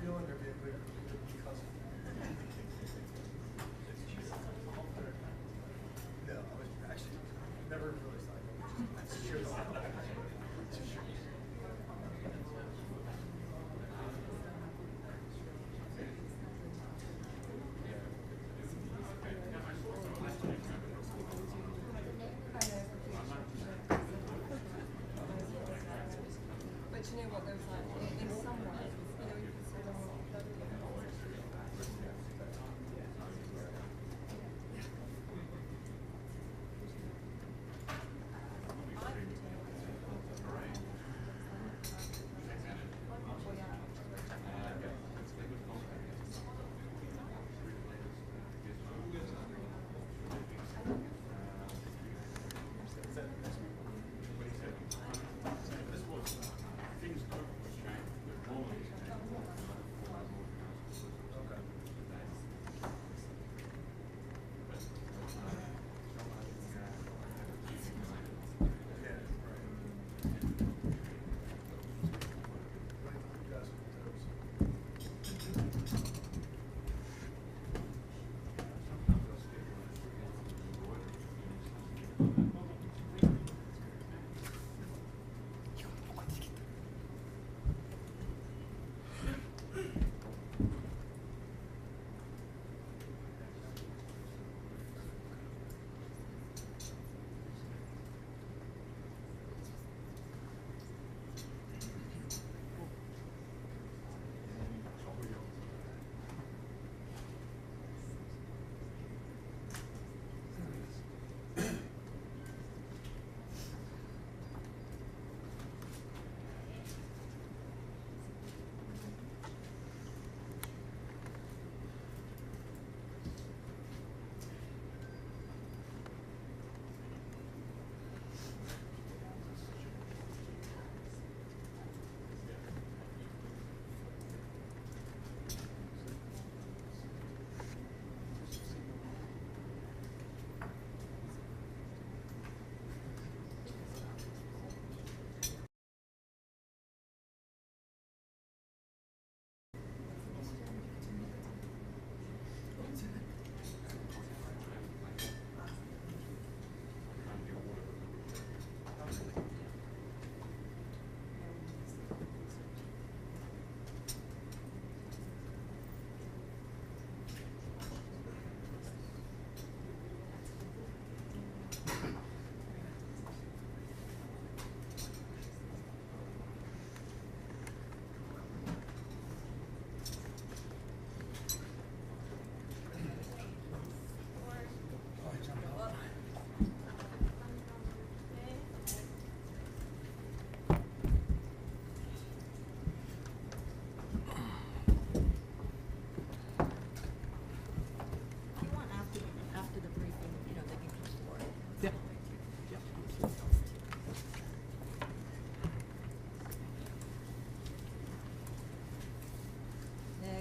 feeling they're being good because of no, I was actually never really thought that's true. But you know what, there's like, in some ways, you know, you can say that's not that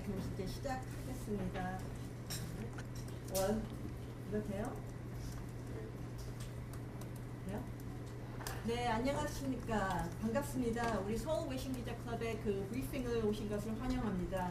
그럼 이제 시작하겠습니다. 이거 돼요? 돼요? 네, 안녕하십니까. 반갑습니다. 우리 서울 외신기자클럽의 그 브리핑을 오신 것을 환영합니다.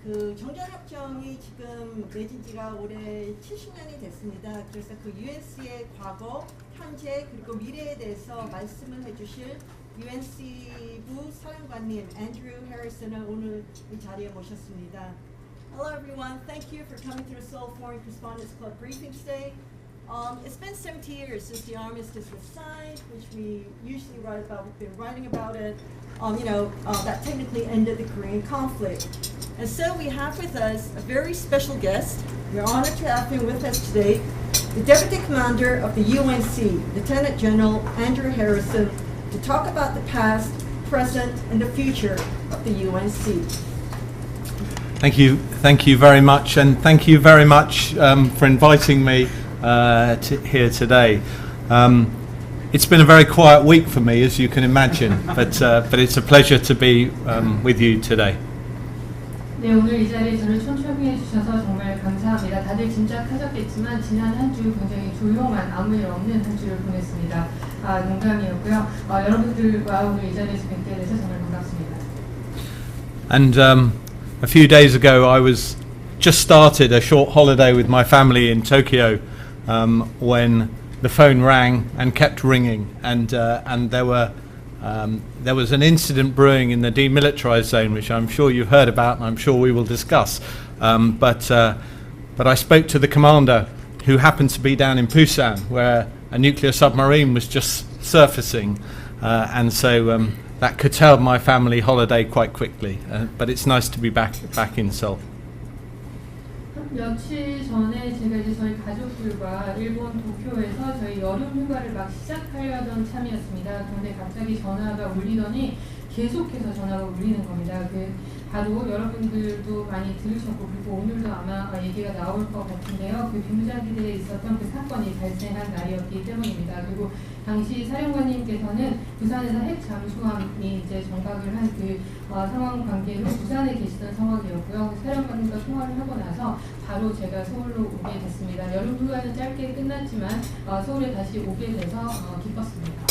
그 정전협정이 지금 맺은 지가 올해 70년이 됐습니다. 그래서 그 UNC의 과거, 현재 그리고 미래에 대해서 말씀을 해주실 UNC부 사령관님 앤드류 해리슨을 오늘 이 자리에 모셨습니다. Hello everyone, thank you for coming to the Seoul Foreign Correspondents Club briefing today. It's been 70 years since the armistice was signed, which we usually write about. We've been writing about it. That technically ended the Korean conflict. And so we have with us a very special guest. We're honored to have him with us today, the Deputy Commander of the UNC, Lieutenant General Andrew Harrison, to talk about the past, present, and the future of the UNC. Thank you very much, and thank you very much for inviting me here today. It's been a very quiet week for me, as you can imagine, but it's a pleasure to be with you today. 네, 오늘 이 자리에 저를 초청해 주셔서 정말 감사합니다. 다들 짐작하셨겠지만 지난 한 주 굉장히 조용한 아무 일 없는 한 주를 보냈습니다. 농담이었고요. 여러분들과 오늘 이 자리에서 뵙게 돼서 정말 반갑습니다. And a few days ago I was just started a short holiday with my family in Tokyo when the phone rang and kept ringing, and there was an incident brewing in the demilitarized zone, which I'm sure you've heard about and I'm sure we will discuss. But I spoke to the commander, who happened to be down in Busan, where a nuclear submarine was just surfacing, and so that curtailed my family holiday quite quickly. But it's nice to be back in Seoul. 며칠 전에 제가 이제 저희 가족들과 일본 도쿄에서 저희 여름 휴가를 막 시작하려던 참이었습니다. 그런데 갑자기 전화가 울리더니 계속해서 전화가 울리는 겁니다. 바로 여러분들도 많이 들으셨고, 그리고 오늘도 아마 얘기가 나올 것 같은데요. 그 비무장지대에 있었던 그 사건이 발생한 날이었기 때문입니다. 그리고 당시 사령관님께서는 부산에서 핵 잠수함이 이제 정박을 한 그 상황 관계로 부산에 계시던 상황이었고요. 사령관님과 통화를 하고 나서 바로 제가 서울로 오게 됐습니다. 여름 휴가는 짧게 끝났지만 서울에 다시 오게 돼서 기뻤습니다.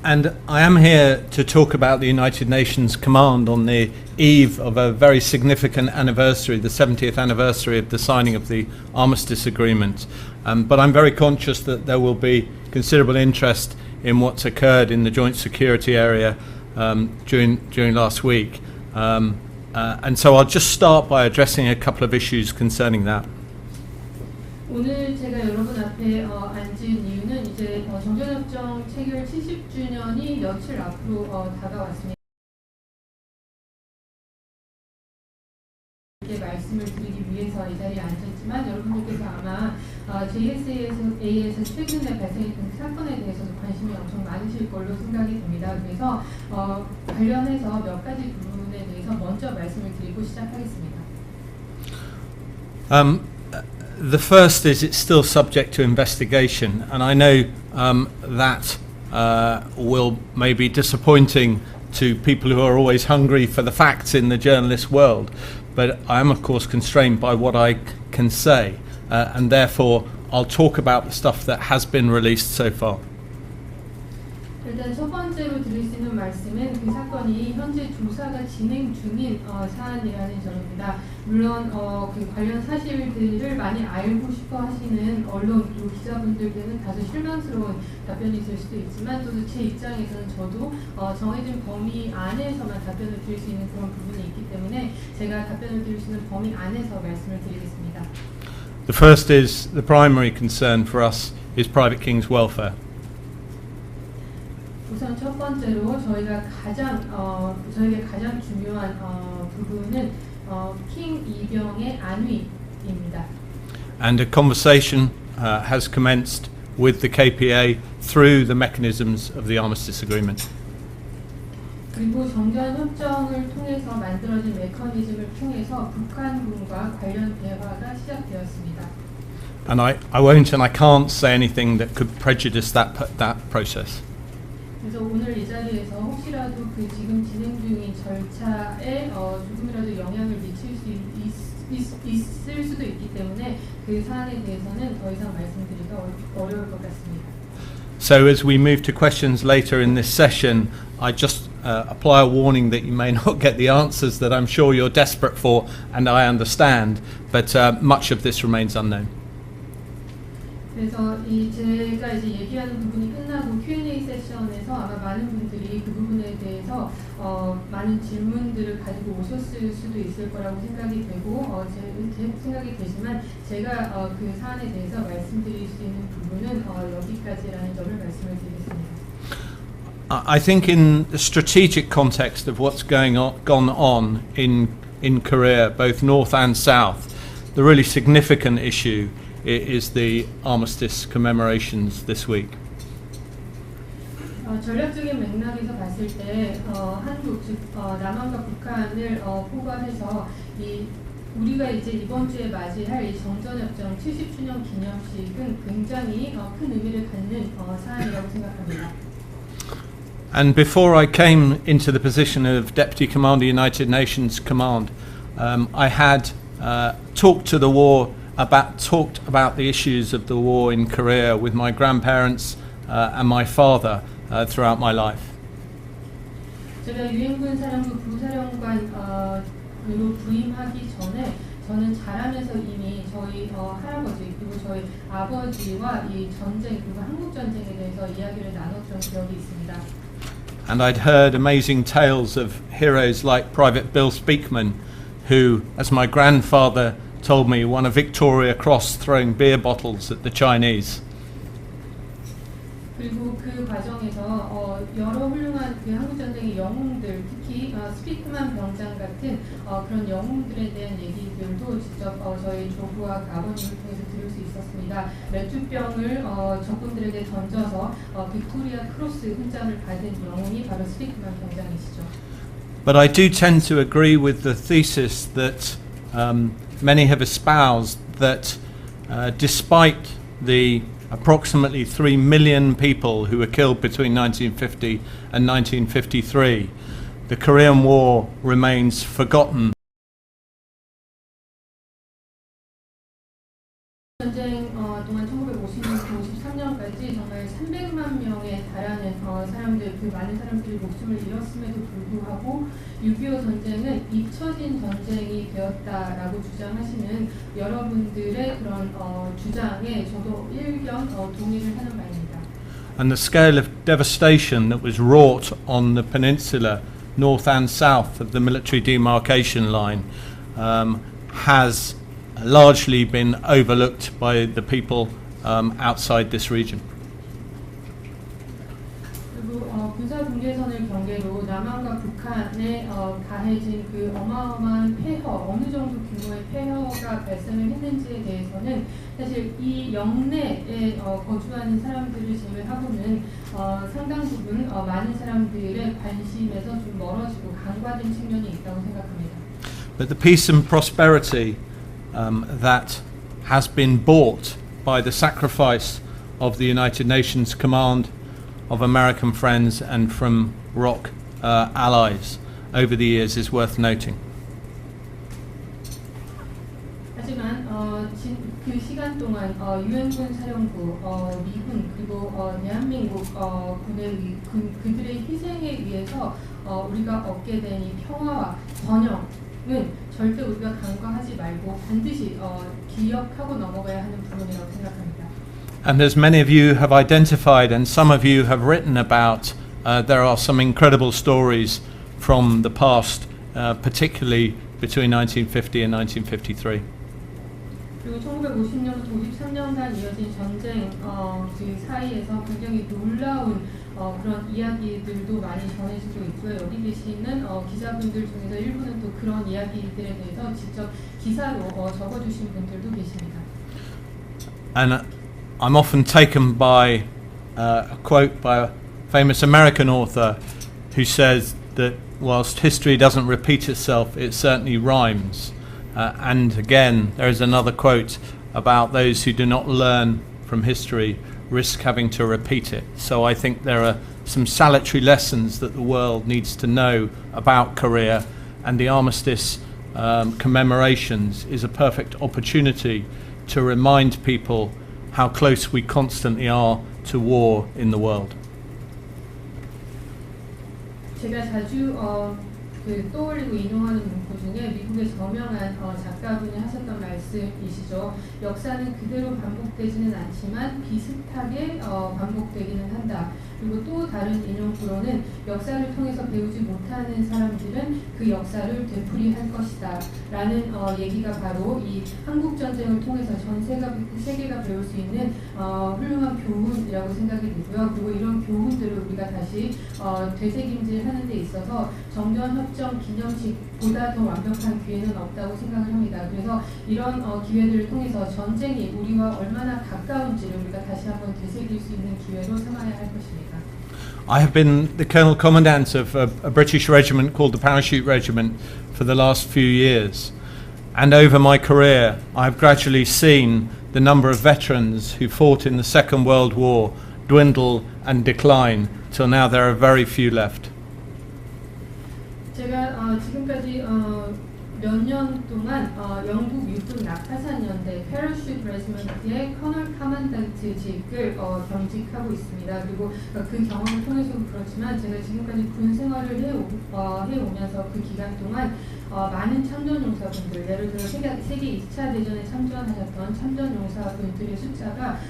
And I am here to talk about the United Nations Command on the eve of a very significant anniversary, the 70th anniversary of the signing of the Armistice Agreement. But I'm very conscious that there will be considerable interest in what's occurred in the joint security area during last week. And so I'll just start by addressing a couple of issues concerning that. 오늘 제가 여러분 앞에 앉은 이유는 이제 정전협정 체결 70주년이 며칠 앞으로 다가왔습니다. 이렇게 말씀을 드리기 위해서 이 자리에 앉았지만 여러분들께서 아마 JSA에서 최근에 발생했던 사건에 대해서도 관심이 엄청 많으실 걸로 생각이 됩니다. 그래서 관련해서 몇 가지 부분에 대해서 먼저 말씀을 드리고 시작하겠습니다. The first is it's still subject to investigation, and I know that will may be disappointing to people who are always hungry for the facts in the journalist world, but I am of course constrained by what I can say, and therefore I'll talk about the stuff that has been released so far. 일단 첫 번째로 드릴 수 있는 말씀은 그 사건이 현재 조사가 진행 중인 사안이라는 점입니다. 물론 그 관련 사실들을 많이 알고 싶어 하시는 언론 그리고 기자분들께는 다소 실망스러운 답변이 있을 수도 있지만 또 제 입장에서는 저도 정해진 범위 안에서만 답변을 드릴 수 있는 그런 부분이 있기 때문에 제가 답변을 드릴 수 있는 범위 안에서 말씀을 드리겠습니다. The first is the primary concern for us is Private King's welfare. 우선 첫 번째로 저희가 저에게 가장 중요한 부분은 킹 이병의 안위입니다. And a conversation has commenced with the KPA through the mechanisms of the Armistice Agreement. 그리고 정전 협정을 통해서 만들어진 메커니즘을 통해서 북한군과 관련 대화가 시작되었습니다. And I won't and I can't say anything that could prejudice that process. 그래서 오늘 이 자리에서 혹시라도 그 지금 진행 중인 절차에 조금이라도 영향을 미칠 수 있을 수도 있기 때문에 그 사안에 대해서는 더 이상 말씀드리기가 어려울 것 같습니다. So as we move to questions later in this session, I just apply a warning that you may not get the answers that I'm sure you're desperate for, and I understand, but much of this remains unknown. 그래서 제가 이제 얘기하는 부분이 끝나고 Q&A 세션에서 아마 많은 분들이 그 부분에 대해서 많은 질문들을 가지고 오셨을 수도 있을 거라고 생각이 되고 제 생각이 되지만 제가 그 사안에 대해서 말씀드릴 수 있는 부분은 여기까지라는 점을 말씀을 드리겠습니다. I think in the strategic context of what's gone on in Korea, both north and south, the really significant issue is the armistice commemorations this week. 전략적인 맥락에서 봤을 때 한국 즉 남한과 북한을 포괄해서 우리가 이제 이번 주에 맞이할 이 정전협정 70주년 기념식은 굉장히 큰 의미를 갖는 사안이라고 생각합니다. And before I came into the position of Deputy Commander United Nations Command, I had talked about the issues of the war in Korea with my grandparents and my father throughout my life. 제가 유엔군 사령부 부사령관 장관으로 부임하기 전에 저는 자라면서 이미 저희 할아버지 그리고 저희 아버지와 이 전쟁 그리고 한국 전쟁에 대해서 이야기를 나눴던 기억이 있습니다. And I'd heard amazing tales of heroes like Private Bill Speakman, who, as my grandfather told me, won a Victoria Cross throwing beer bottles at the Chinese. 그리고 그 과정에서 여러 훌륭한 그 한국 전쟁의 영웅들, 특히 스피크만 병장 같은 그런 영웅들에 대한 얘기들도 직접 저희 조부와 아버님을 통해서 들을 수 있었습니다. 맥주병을 적군들에게 던져서 빅토리아 크로스 훈장을 받은 영웅이 바로 스피크만 병장이시죠. But I do tend to agree with the thesis that many have espoused that despite the approximately 3 million people who were killed between 1950 and 1953, the Korean War remains forgotten. 전쟁 동안 1950년부터 53년까지 정말 300만 명에 달하는 사람들, 그 많은 사람들이 목숨을 잃었음에도 불구하고 6.25 전쟁은 잊혀진 전쟁이 되었다라고 주장하시는 여러분들의 그런 주장에 저도 일견 동의를 하는 바입니다. And the scale of devastation that was wrought on the peninsula, north and south of the military demarcation line, has largely been overlooked by the people outside this region. 그리고 군사 분계선을 경계로 남한과 북한에 가해진 그 어마어마한 폐허, 어느 정도 규모의 폐허가 발생을 했는지에 대해서는 사실 이 영내에 거주하는 사람들을 제외하고는 상당 부분 많은 사람들의 관심에서 좀 멀어지고 간과된 측면이 있다고 생각합니다. But the peace and prosperity that has been bought by the sacrifice of the United Nations Command, of American friends and from ROC allies over the years is worth noting. 하지만 그 시간 동안 유엔군 사령부, 미군 그리고 대한민국 군의 그들의 희생에 의해서 우리가 얻게 된 이 평화와 번영은 절대 우리가 간과하지 말고 반드시 기억하고 넘어가야 하는 부분이라고 생각합니다. And as many of you have identified and some of you have written about, there are some incredible stories from the past, particularly between 1950 and 1953. 그리고 1950년부터 53년간 이어진 전쟁 그 사이에서 굉장히 놀라운 그런 이야기들도 많이 전해지고 있고요. 여기 계시는 기자분들 중에서 일부는 또 그런 이야기들에 대해서 직접 기사로 적어주신 분들도 계십니다. And I'm often taken by a quote by a famous American author who says that whilst history doesn't repeat itself, it certainly rhymes. And again, there is another quote about those who do not learn from history risk having to repeat it. So I think there are some salutary lessons that the world needs to know about Korea, and the armistice commemorations is a perfect opportunity to remind people how close we constantly are to war in the world. 제가 자주 떠올리고 인용하는 문구 중에 미국의 저명한 작가분이 하셨던 말씀이시죠. 역사는 그대로 반복되지는 않지만 비슷하게 반복되기는 한다. 그리고 또 다른 인용구로는 역사를 통해서 배우지 못하는 사람들은 그 역사를 되풀이할 것이다 라는 얘기가 바로 이 한국전쟁을 통해서 전 세계가 배울 수 있는 훌륭한 교훈이라고 생각이 되고요. 그리고 이런 교훈들을 우리가 다시 되새김질하는 데 있어서 정전협정 기념식보다 더 완벽한 기회는 없다고 생각을 합니다. 그래서 이런 기회들을 통해서 전쟁이 우리와 얼마나 가까운지를 우리가 다시 한번 되새길 수 있는 기회로 삼아야 할 것입니다. I have been the Colonel Commandant of a British regiment called the Parachute Regiment for the last few years. And over my career, I've gradually seen the number of veterans who fought in the Second World War dwindle and decline till now there are very few left. 제가 지금까지 몇 년 동안 영국 육군 낙하산 연대 패러슈트 레지먼트의 커널 카만단트직을 겸직하고 있습니다. 그리고 그 경험을 통해서도 그렇지만 제가 지금까지 군 생활을 해오면서 그 기간 동안 많은 참전용사분들, 예를 들어 세계 2차 대전에 참전하셨던 참전용사분들의 숫자가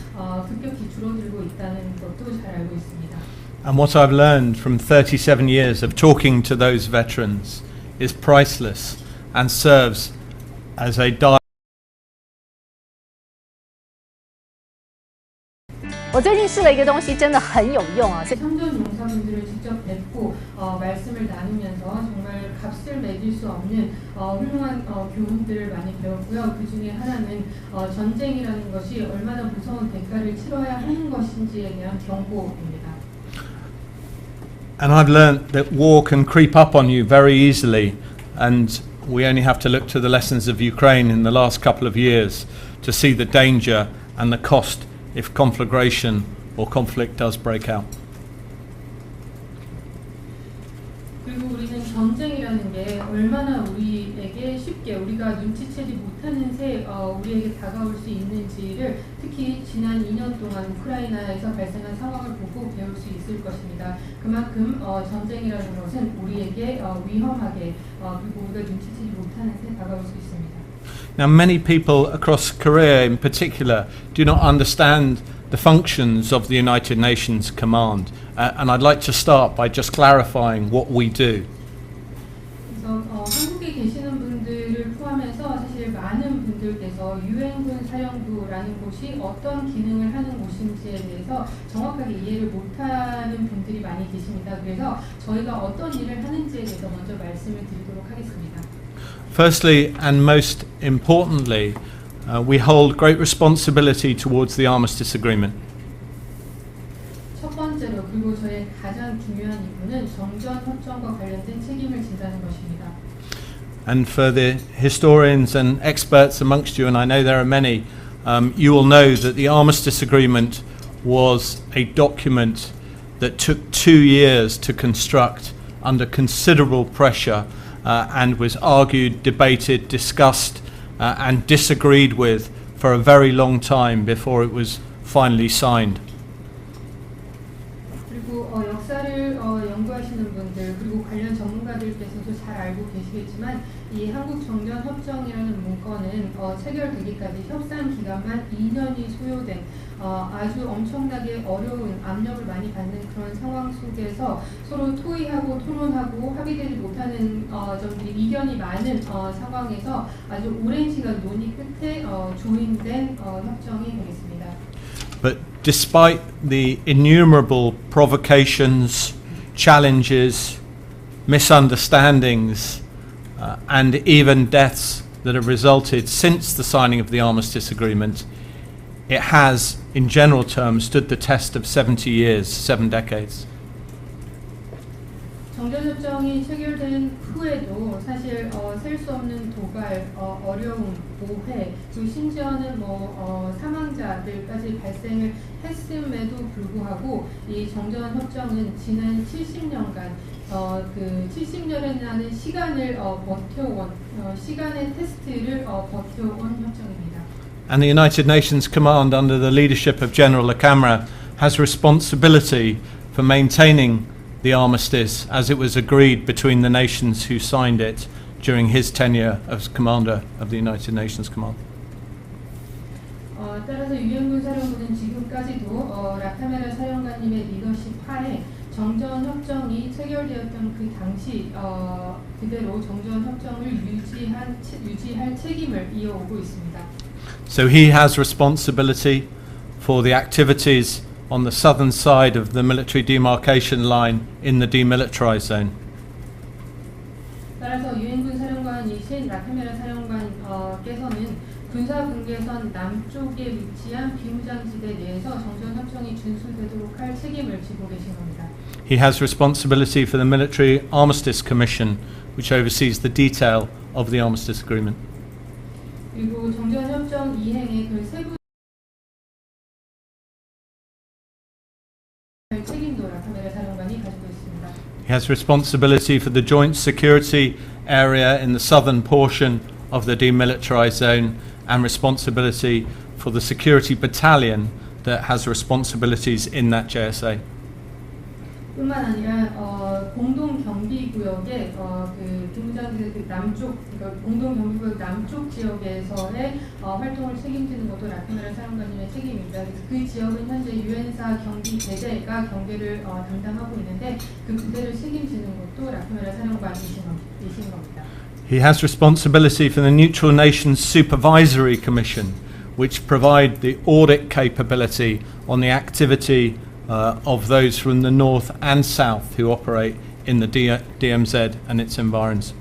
급격히 줄어들고 있다는 것도 잘 알고 있습니다. And what I've learned from 37 years of talking to those veterans is priceless and serves as a dialogue. 我最近试了一个东西，真的很有用啊！ 참전용사분들을 직접 뵙고 말씀을 나누면서 정말 값을 매길 수 없는 훌륭한 교훈들을 많이 배웠고요. 그 중에 하나는 전쟁이라는 것이 얼마나 무서운 대가를 치러야 하는 것인지에 대한 경고입니다. And I've learnt that war can creep up on you very easily, and we only have to look to the lessons of Ukraine in the last couple of years to see the danger and the cost if conflagration or conflict does break out. 그리고 우리는 전쟁이라는 게 얼마나 우리에게 쉽게 우리가 눈치채지 못하는 새 우리에게 다가올 수 있는지를 특히 지난 2년 동안 우크라이나에서 발생한 상황을 보고 배울 수 있을 것입니다. 그만큼 전쟁이라는 것은 우리에게 위험하게 그리고 우리가 눈치채지 못하는 새 다가올 수 있습니다. Now, many people across Korea in particular do not understand the functions of the United Nations Command, and I'd like to start by just clarifying what we do. 그래서 한국에 계시는 분들을 포함해서 사실 많은 분들께서 유엔군 사령부라는 곳이 어떤 기능을 하는 곳인지에 대해서 정확하게 이해를 못하는 분들이 많이 계십니다. 그래서 저희가 어떤 일을 하는지에 대해서 먼저 말씀을 드리도록 하겠습니다. Firstly, and most importantly, we hold great responsibility towards the armistice agreement. 첫 번째로 그리고 저의 가장 중요한 이유는 정전 협정과 관련된 책임을 진다는 것입니다. And for the historians and experts amongst you, and I know there are many, you will know that the armistice agreement was a document that took 2 years to construct under considerable pressure and was argued, debated, discussed and disagreed with for a very long time before it was finally signed. 그리고 역사를 연구하시는 분들 그리고 관련 전문가들께서도 잘 알고 계시겠지만 이 한국 정전 협정이라는 문건은 체결되기까지 협상 기간만 2년이 소요된 아주 엄청나게 어려운 압력을 많이 받는 그런 상황 속에서 서로 토의하고 토론하고 합의되지 못하는 점들이 이견이 많은 상황에서 아주 오랜 시간 논의 끝에 조인된 협정이 되겠습니다. But despite the innumerable provocations, challenges, misunderstandings, and even deaths that have resulted since the signing of the armistice agreement, it has, in general terms, stood the test of 70 years, 7 decades. 정전협정이 체결된 후에도 사실 셀 수 없는 도발, 어려움, 오해, 그리고 심지어는 사망자들까지 발생을 했음에도 불구하고 이 정전협정은 지난 70년간 그 70년이라는 시간을 버텨온 시간의 테스트를 버텨온 협정입니다. And the United Nations Command, under the leadership of General Lakamra, has responsibility for maintaining the armistice as it was agreed between the nations who signed it during his tenure as commander of the United Nations Command. 따라서 유엔군 사령부는 지금까지도 라카메라 사령관님의 리더십 하에 정전 협정이 체결되었던 그 당시 그대로 정전 협정을 유지할 책임을 이어오고 있습니다. So he has responsibility for the activities on the southern side of the military demarcation line in the demilitarized zone. 따라서 유엔군 사령관이신 라카메라 사령관께서는 군사 분계선 남쪽에 위치한 비무장지대 내에서 정전 협정이 준수되도록 할 책임을 지고 계신 겁니다. He has responsibility for the Military Armistice Commission, which oversees the detail of the armistice agreement. 그리고 정전 협정 이행의 그 세부 책임도 라카메라 사령관이 가지고 있습니다. He has responsibility for the joint security, area in the southern portion of the demilitarized zone and responsibility for the security battalion that has responsibilities in that JSA. 뿐만 아니라 공동 경비 구역의 그 비무장지대 그 남쪽, 그러니까 공동 경비 구역 남쪽 지역에서의 활동을 책임지는 것도 라피메라 사령관님의 책임입니다. 그래서 그 지역은 현재 유엔사 경비 대대가 경계를 담당하고 있는데 그 부대를 책임지는 것도 라피메라 사령관이신 겁니다. He has responsibility for the Neutral Nations Supervisory Commission, which provide the audit capability on the activity of those from the north and south who operate in the DMZ and its environs.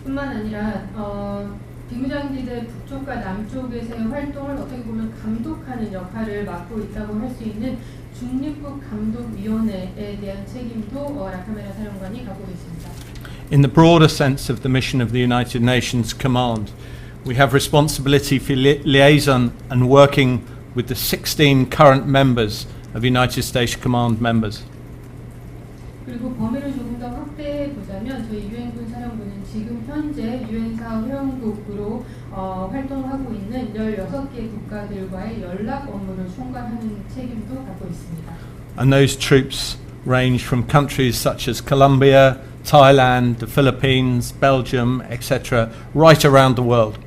뿐만 아니라 비무장지대 북쪽과 남쪽에서의 활동을 어떻게 보면 감독하는 역할을 맡고 있다고 할 수 있는 중립국 감독위원회에 대한 책임도 라카메라 사령관이 갖고 있습니다. In the broader sense of the mission of the United Nations Command, we have responsibility for liaison and working with the 16 current members of United States Command members. 그리고 범위를 조금 더 확대해 보자면 저희 유엔군 사령부는 지금 현재 유엔사 회원국으로 활동하고 있는 16개 국가들과의 연락 업무를 총괄하는 책임도 갖고 있습니다. And those troops range from countries such as Colombia, Thailand, the Philippines, Belgium, etc., right around the world.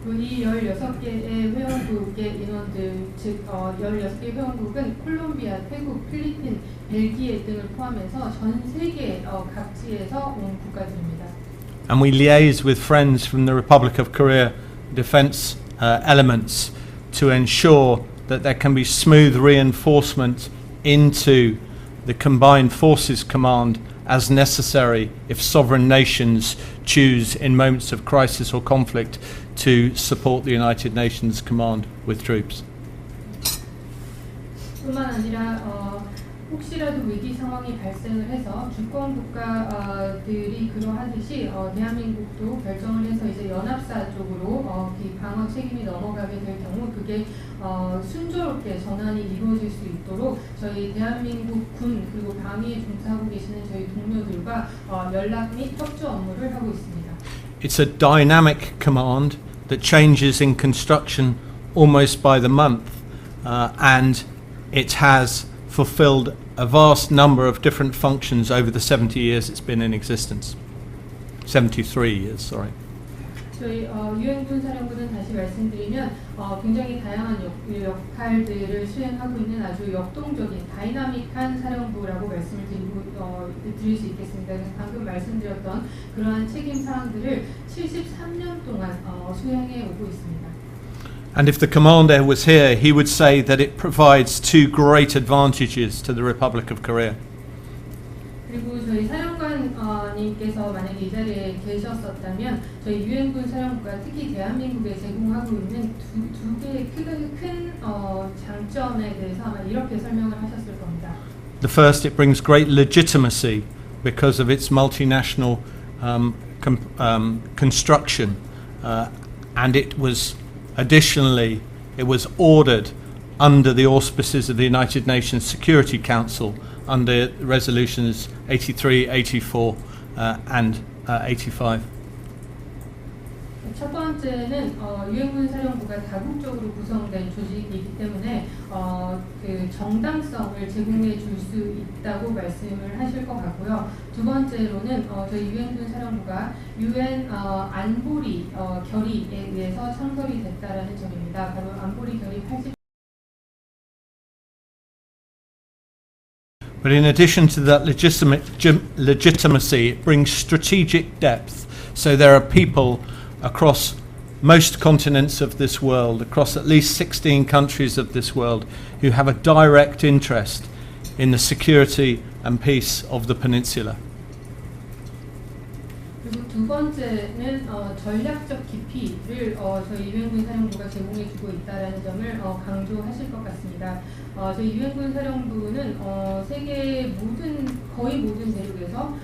이 16개의 회원국의 인원들, 즉 16개 회원국은 콜롬비아, 태국, 필리핀, 벨기에 등을 포함해서 전 세계 각지에서 온 국가들입니다. And we liaise with friends from the Republic of Korea defense elements to ensure that there can be smooth reinforcement into the Combined Forces Command as necessary if sovereign nations choose in moments of crisis or conflict to support the United Nations Command with troops. 뿐만 아니라 혹시라도 위기 상황이 발생을 해서 주권 국가들이 그러하듯이 대한민국도 결정을 해서 이제 연합사 쪽으로 방어 책임이 넘어가게 될 경우 그게 순조롭게 전환이 이루어질 수 있도록 저희 대한민국 군 그리고 방위에 종사하고 계시는 저희 동료들과 연락 및 협조 업무를 하고 있습니다. It's a dynamic command that changes in construction almost by the month, and it has fulfilled a vast number of different functions over the 70 years it's been in existence. 73 years, sorry. 저희 유엔군 사령부는 다시 말씀드리면 굉장히 다양한 역할들을 수행하고 있는 아주 역동적인 다이나믹한 사령부라고 말씀을 드릴 수 있겠습니다. 그래서 방금 말씀드렸던 그러한 책임 사항들을 73년 동안 수행해 오고 있습니다. And if the commander was here, he would say that it provides two great advantages to the Republic of Korea. 그리고 저희 사령관님께서 만약에 이 자리에 계셨었다면 저희 유엔군 사령부가 특히 대한민국에 제공하고 있는 두 개의 큰 장점에 대해서 아마 이렇게 설명을 하셨을 겁니다. The first, it brings great legitimacy because of its multinational construction, and it was additionally, it was ordered under the auspices of the United Nations Security Council under resolutions 83, 84 and 85. 첫 번째는 유엔군 사령부가 다국적으로 구성된 조직이기 때문에 그 정당성을 제공해 줄 수 있다고 말씀을 하실 것 같고요. 두 번째로는 저희 유엔군 사령부가 유엔 안보리 결의에 의해서 창설이 됐다라는 점입니다. 바로 안보리 결의 80. But in addition to that legitimacy, it brings strategic depth. So there are people across most continents of this world, across at least 16 countries of this world, who have a direct interest in the security and peace of the peninsula. 그리고 두 번째는 전략적 깊이를 저희 유엔군 사령부가 제공해주고 있다는 점을 강조하실 것 같습니다. 저희 유엔군 사령부는 세계 거의 모든 대륙에서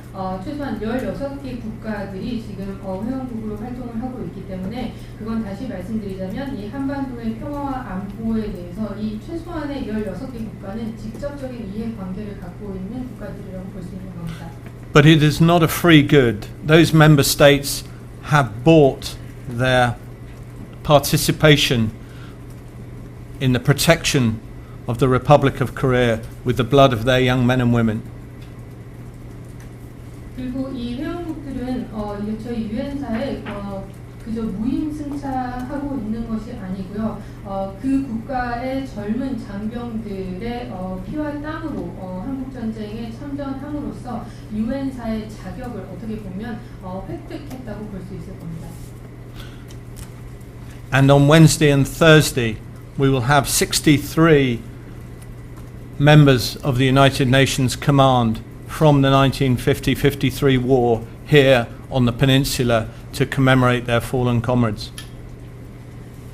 최소한 16개 국가들이 지금 회원국으로 활동을 하고 있기 때문에 그건 다시 말씀드리자면 이 한반도의 평화와 안보에 대해서 이 최소한의 16개 국가는 직접적인 이해관계를 갖고 있는 국가들이라고 볼 수 있는 겁니다. But it is not a free good. Those member states have bought their participation in the protection of the Republic of Korea with the blood of their young men and women. 그리고 이 회원국들은 저희 유엔사에 그저 무임 승차하고 있는 것이 아니고요. 그 국가의 젊은 장병들의 피와 땀으로 한국 전쟁에 참전함으로써 유엔사의 자격을 어떻게 보면 획득했다고 볼 수 있을 겁니다. And on Wednesday and Thursday, we will have 63 members of the United Nations Command from the 1950-53 war here on the peninsula to commemorate their fallen comrades.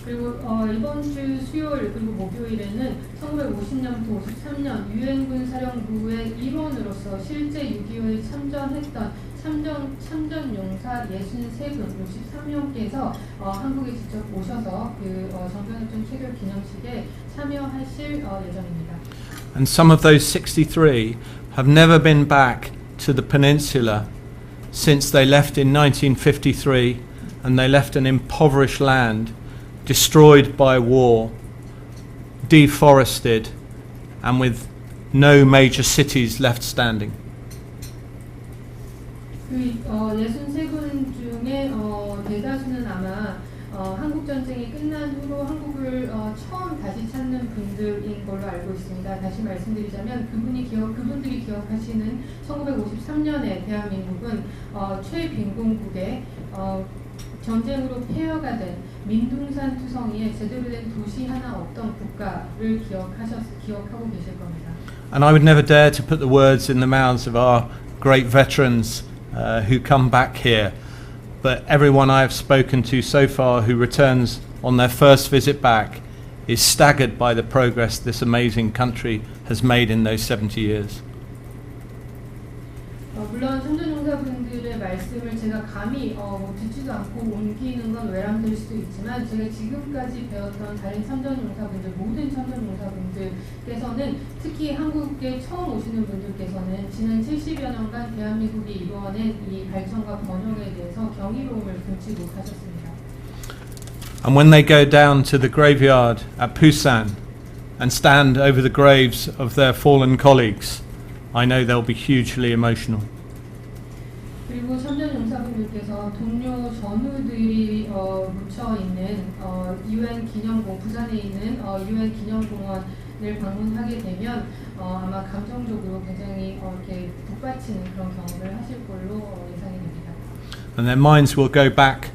그리고 이번 주 수요일 그리고 목요일에는 1950년부터 53년 유엔군 사령부의 일원으로서 실제 6.25에 참전했던 참전 용사 63분, 63명께서 한국에 직접 오셔서 그 정전협정 체결 기념식에 참여하실 예정입니다. And some of those 63 have never been back to the peninsula since they left in 1953, and they left an impoverished land destroyed by war, deforested, and with no major cities left standing. 그 63분 중에 대다수는 아마 한국 전쟁이 끝난 후로 한국을 처음 다시 찾는 분들인 걸로 알고 있습니다. 다시 말씀드리자면 그분들이 기억하시는 1953년에 대한민국은 최빈공국에 전쟁으로 폐허가 된 민둥산 투성이에 제대로 된 도시 하나 없던 국가를 기억하고 계실 겁니다. And I would never dare to put the words in the mouths of our great veterans who come back here. But everyone I have spoken to so far who returns on their first visit back is staggered by the progress this amazing country has made in those 70 years. 물론 참전용사분들의 말씀을 제가 감히 듣지도 않고 옮기는 건 외람될 수도 있지만 제가 지금까지 배웠던 다른 참전용사분들, 모든 참전용사분들께서는 특히 한국에 처음 오시는 분들께서는 지난 70여 년간 대한민국이 이루어낸 이 발전과 번영에 대해서 경이로움을 금치 못하셨습니다. And when they go down to the graveyard at Busan and stand over the graves of their fallen colleagues, I know they'll be hugely emotional. 그리고 참전용사분들께서 동료 전우들이 묻혀 있는 UN 기념공 부산에 있는 UN 기념공원을 방문하게 되면 아마 감정적으로 굉장히 이렇게 북받치는 그런 경험을 하실 걸로 예상이 됩니다. And their minds will go back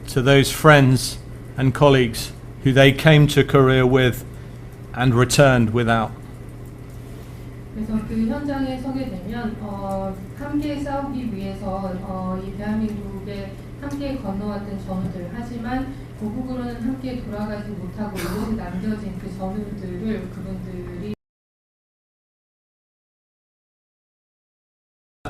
to those friends and colleagues who they came to Korea with and returned without. 그래서 그 현장에 서게 되면 함께 싸우기 위해서 이 대한민국에 함께 건너왔던 전우들, 하지만 고국으로는 함께 돌아가지 못하고 이곳에 남겨진 그 전우들을 그분들이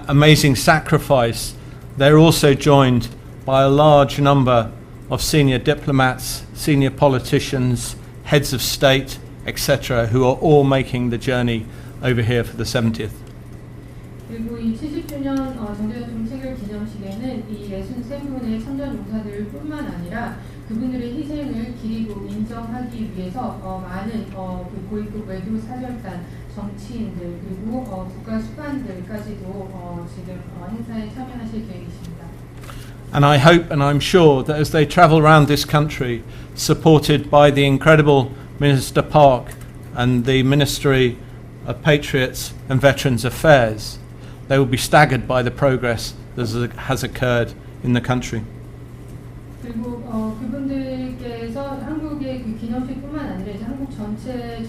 Amazing sacrifice. They're also joined by a large number of senior diplomats, senior politicians, heads of state, etc., who are all making the journey over here for the 70th. 그리고 이 70주년 정전협정 체결 기념식에는 이 63분의 참전 용사들뿐만 아니라 그분들의 희생을 기리고 인정하기 위해서 많은 그 고위급 외교 사절단, 정치인들 그리고 국가 수반들까지도 지금 행사에 참여하실 계획이십니다. And I hope and I'm sure that as they travel around this country, supported by the incredible Minister Park and the Ministry of Patriots and Veterans Affairs, they will be staggered by the progress that has occurred in the country. 그리고 그분들께서 한국의 그 기념식뿐만 아니라 이제 한국 전체를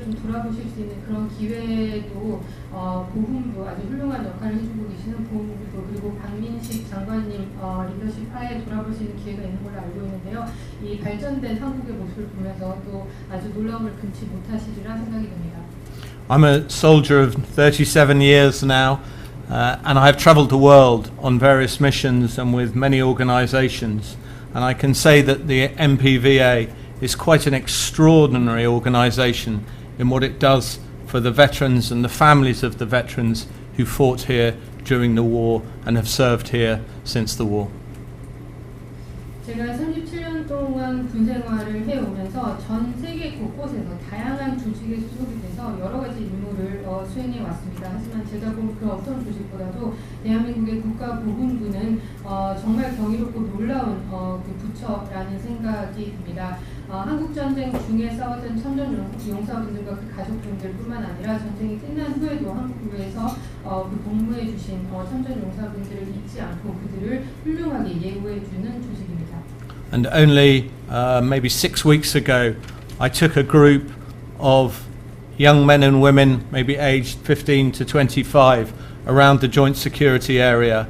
좀 돌아보실 수 있는 그런 기회도 보훈부 아주 훌륭한 역할을 해주고 계시는 보훈부 그리고 박민식 장관님 리더십 하에 돌아볼 수 있는 기회가 있는 걸로 알고 있는데요. 이 발전된 한국의 모습을 보면서 또 아주 놀라움을 금치 못하시리라 생각이 됩니다. I'm a soldier of 37 years now, and I have travelled the world on various missions and with many organisations, and I can say that the MPVA is quite an extraordinary organisation in what it does for the veterans and the families of the veterans who fought here during the war and have served here since the war. 제가 37년 동안 군 생활을 해오면서 전 세계 곳곳에서 다양한 조직에 소속이 돼서 여러 가지 임무를 수행해 왔습니다. 하지만 제가 본 그 어떤 조직보다도 대한민국의 국가보훈부는 정말 경이롭고 놀라운 그 부처라는 생각이 듭니다. 한국전쟁 중에 싸웠던 참전용사분들과 그 가족분들뿐만 아니라 전쟁이 끝난 후에도 한국에서 그 복무해 주신 참전용사분들을 잊지 않고 그들을 훌륭하게 예우해 주는 조직입니다. And only maybe 6 weeks ago, I took a group of young men and women, maybe aged 15 to 25, around the joint security area,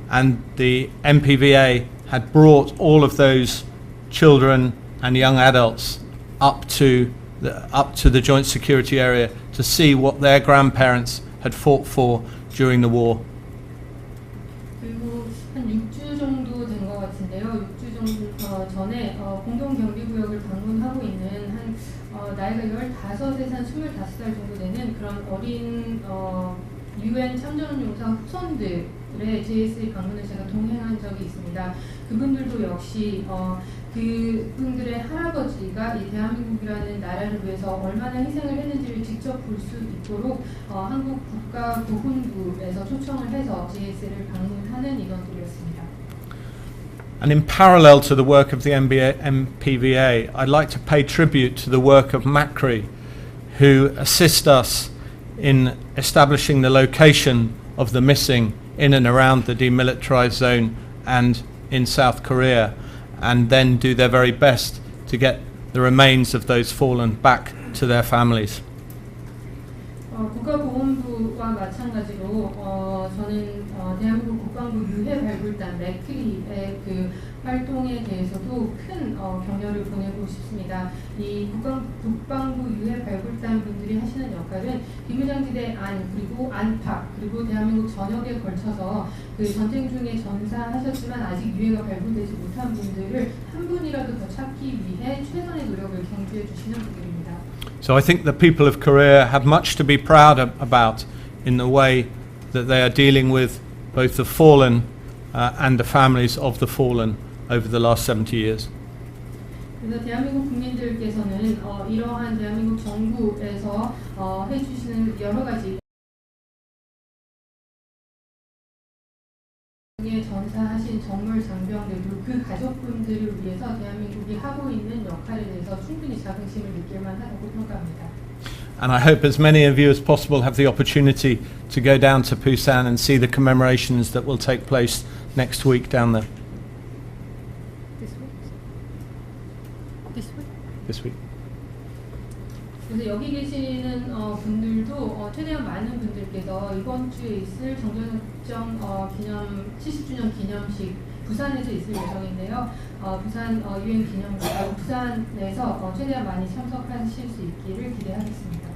and the MPVA had brought all of those children and young adults up to the joint security area to see what their grandparents had fought for during the war. 그리고 한 6주 정도 된 것 같은데요. 6주 정도 전에 공동경비구역을 방문하고 있는 한 나이가 15에서 한 25살 정도 되는 그런 어린 UN 참전용사 후손들의 JSA 방문을 제가 동행한 적이 있습니다. 그분들도 역시 그분들의 할아버지가 이 대한민국이라는 나라를 위해서 얼마나 희생을 했는지를 직접 볼 수 있도록 한국 국가보훈부에서 초청을 해서 JSA를 방문하는 인원들이었습니다. And in parallel to the work of the MPVA, I'd like to pay tribute to the work of MACRI, who assist us in establishing the location of the missing in and around the demilitarized zone and in South Korea, and then do their very best to get the remains of those fallen back to their families. 국가보훈부와 마찬가지로 저는 대한민국 국방부 유해 발굴단 맥크리의 그 활동에 대해서도 큰 격려를 보내고 싶습니다. 이 국방부 유해 발굴단 분들이 하시는 역할은 비무장지대 안 그리고 안팎 그리고 대한민국 전역에 걸쳐서 그 전쟁 중에 전사하셨지만 아직 유해가 발굴되지 못한 분들을 한 분이라도 더 찾기 위해 최선의 노력을 경주해 주시는 분들입니다. So I think the people of Korea have much to be proud about in the way that they are dealing with both the fallen and the families of the fallen over the last 70 years. 그래서 대한민국 국민들께서는 이러한 대한민국 정부에서 해주시는 여러 가지 전사하신 정물 장병들도 그 가족분들을 위해서 대한민국이 하고 있는 역할에 대해서 충분히 자긍심을 느낄 만하다고 평가합니다. And I hope as many of you as possible have the opportunity to go down to Busan and see the commemorations that will take place next week down there. This week. 그래서 여기 계시는 분들도 최대한 많은 분들께서 이번 주에 있을 정전협정 기념 70주년 기념식 부산에서 있을 예정인데요. 부산 유엔 기념관 부산에서 최대한 많이 참석하실 수 있기를 기대하겠습니다.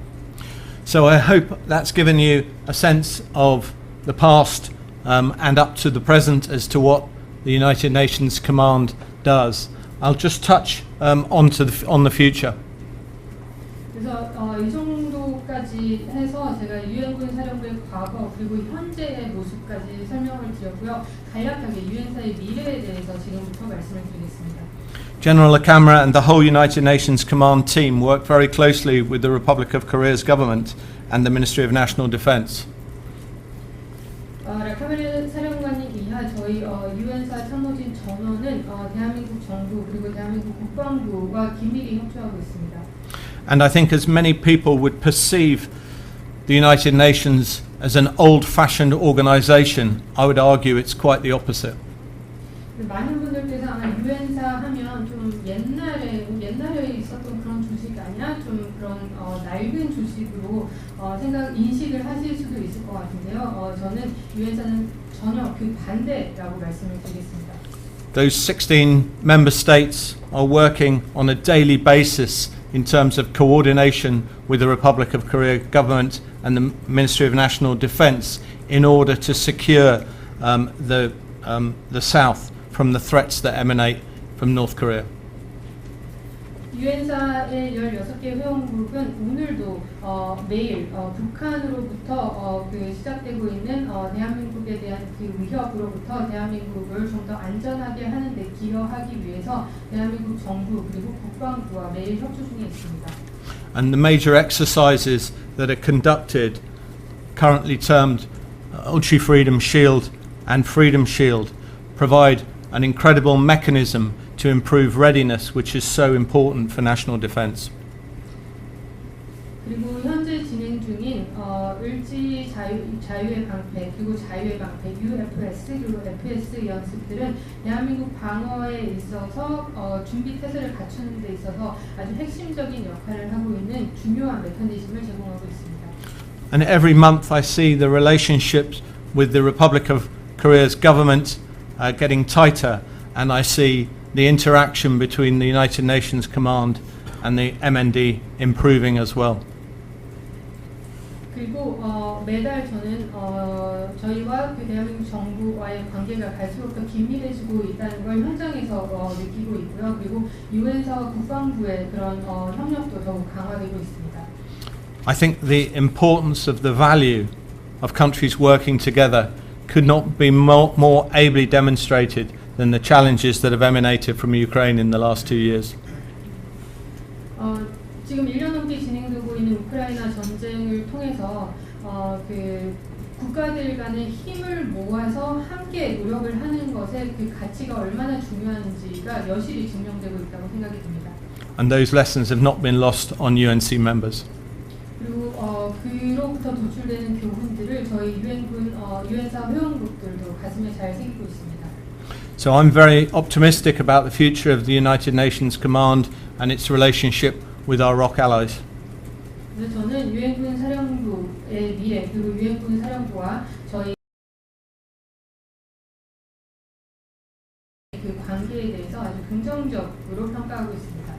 So I hope that's given you a sense of the past and up to the present as to what the United Nations Command does. I'll just touch on the future. 그래서 이 정도까지 해서 제가 유엔군 사령부의 과거 그리고 현재의 모습까지 설명을 드렸고요. 간략하게 유엔사의 미래에 대해서 지금부터 말씀을 드리겠습니다. General Akamara and the whole United Nations Command team worked very closely with the Republic of Korea's government and the Ministry of National Defense. 라카메르 사령관님 이하 저희 유엔사 참모진 전원은 대한민국 정부 그리고 대한민국 국방부와 긴밀히 협조하고 있습니다. And I think as many people would perceive the United Nations as an old-fashioned organization, I would argue it's quite the opposite. 많은 분들께서 아마 유엔사 하면 좀 옛날에 있었던 그런 조직 아니야? 좀 그런 낡은 조직으로 인식을 하실 수도 있을 것 같은데요. 저는 유엔사는 전혀 그 반대라고 말씀을 드리겠습니다. Those 16 member states are working on a daily basis in terms of coordination with the Republic of Korea government and the Ministry of National Defense in order to secure the South from the threats that emanate from North Korea. 유엔사의 16개 회원국은 오늘도 매일 북한으로부터 그 시작되고 있는 대한민국에 대한 그 위협으로부터 대한민국을 좀 더 안전하게 하는 데 기여하기 위해서 대한민국 정부 그리고 국방부와 매일 협조 중에 있습니다. And the major exercises that are conducted, currently termed Ultra Freedom Shield and Freedom Shield, provide an incredible mechanism to improve readiness, which is so important for national defense. 그리고 현재 진행 중인 을지 자유의 방패 그리고 자유의 방패 UFS 그리고 FS 연습들은 대한민국 방어에 있어서 준비 태세를 갖추는 데 있어서 아주 핵심적인 역할을 하고 있는 중요한 메커니즘을 제공하고 있습니다. And every month I see the relationships with the Republic of Korea's government getting tighter, and I see the interaction between the United Nations Command and the MND improving as well. 그리고 매달 저는 저희와 그 대한민국 정부와의 관계가 갈수록 더 긴밀해지고 있다는 걸 현장에서 느끼고 있고요. 그리고 유엔사와 국방부의 그런 협력도 더욱 강화되고 있습니다. I think the importance of the value of countries working together could not be more ably demonstrated than the challenges that have emanated from Ukraine in the last 2 years. 지금 1년 넘게 진행되고 있는 우크라이나 전쟁을 통해서 그 국가들 간의 힘을 모아서 함께 노력을 하는 것에 그 가치가 얼마나 중요한지가 여실히 증명되고 있다고 생각이 듭니다. And those lessons have not been lost on UNC members. 그리고 그로부터 도출되는 교훈들을 저희 유엔사 회원국들도 가슴에 잘 새기고 있습니다. So I'm very optimistic about the future of the United Nations Command and its relationship with our ROC allies. 그래서 저는 유엔군 사령부의 미래 그리고 유엔군 사령부와 저희 그 관계에 대해서 아주 긍정적으로 평가하고 있습니다.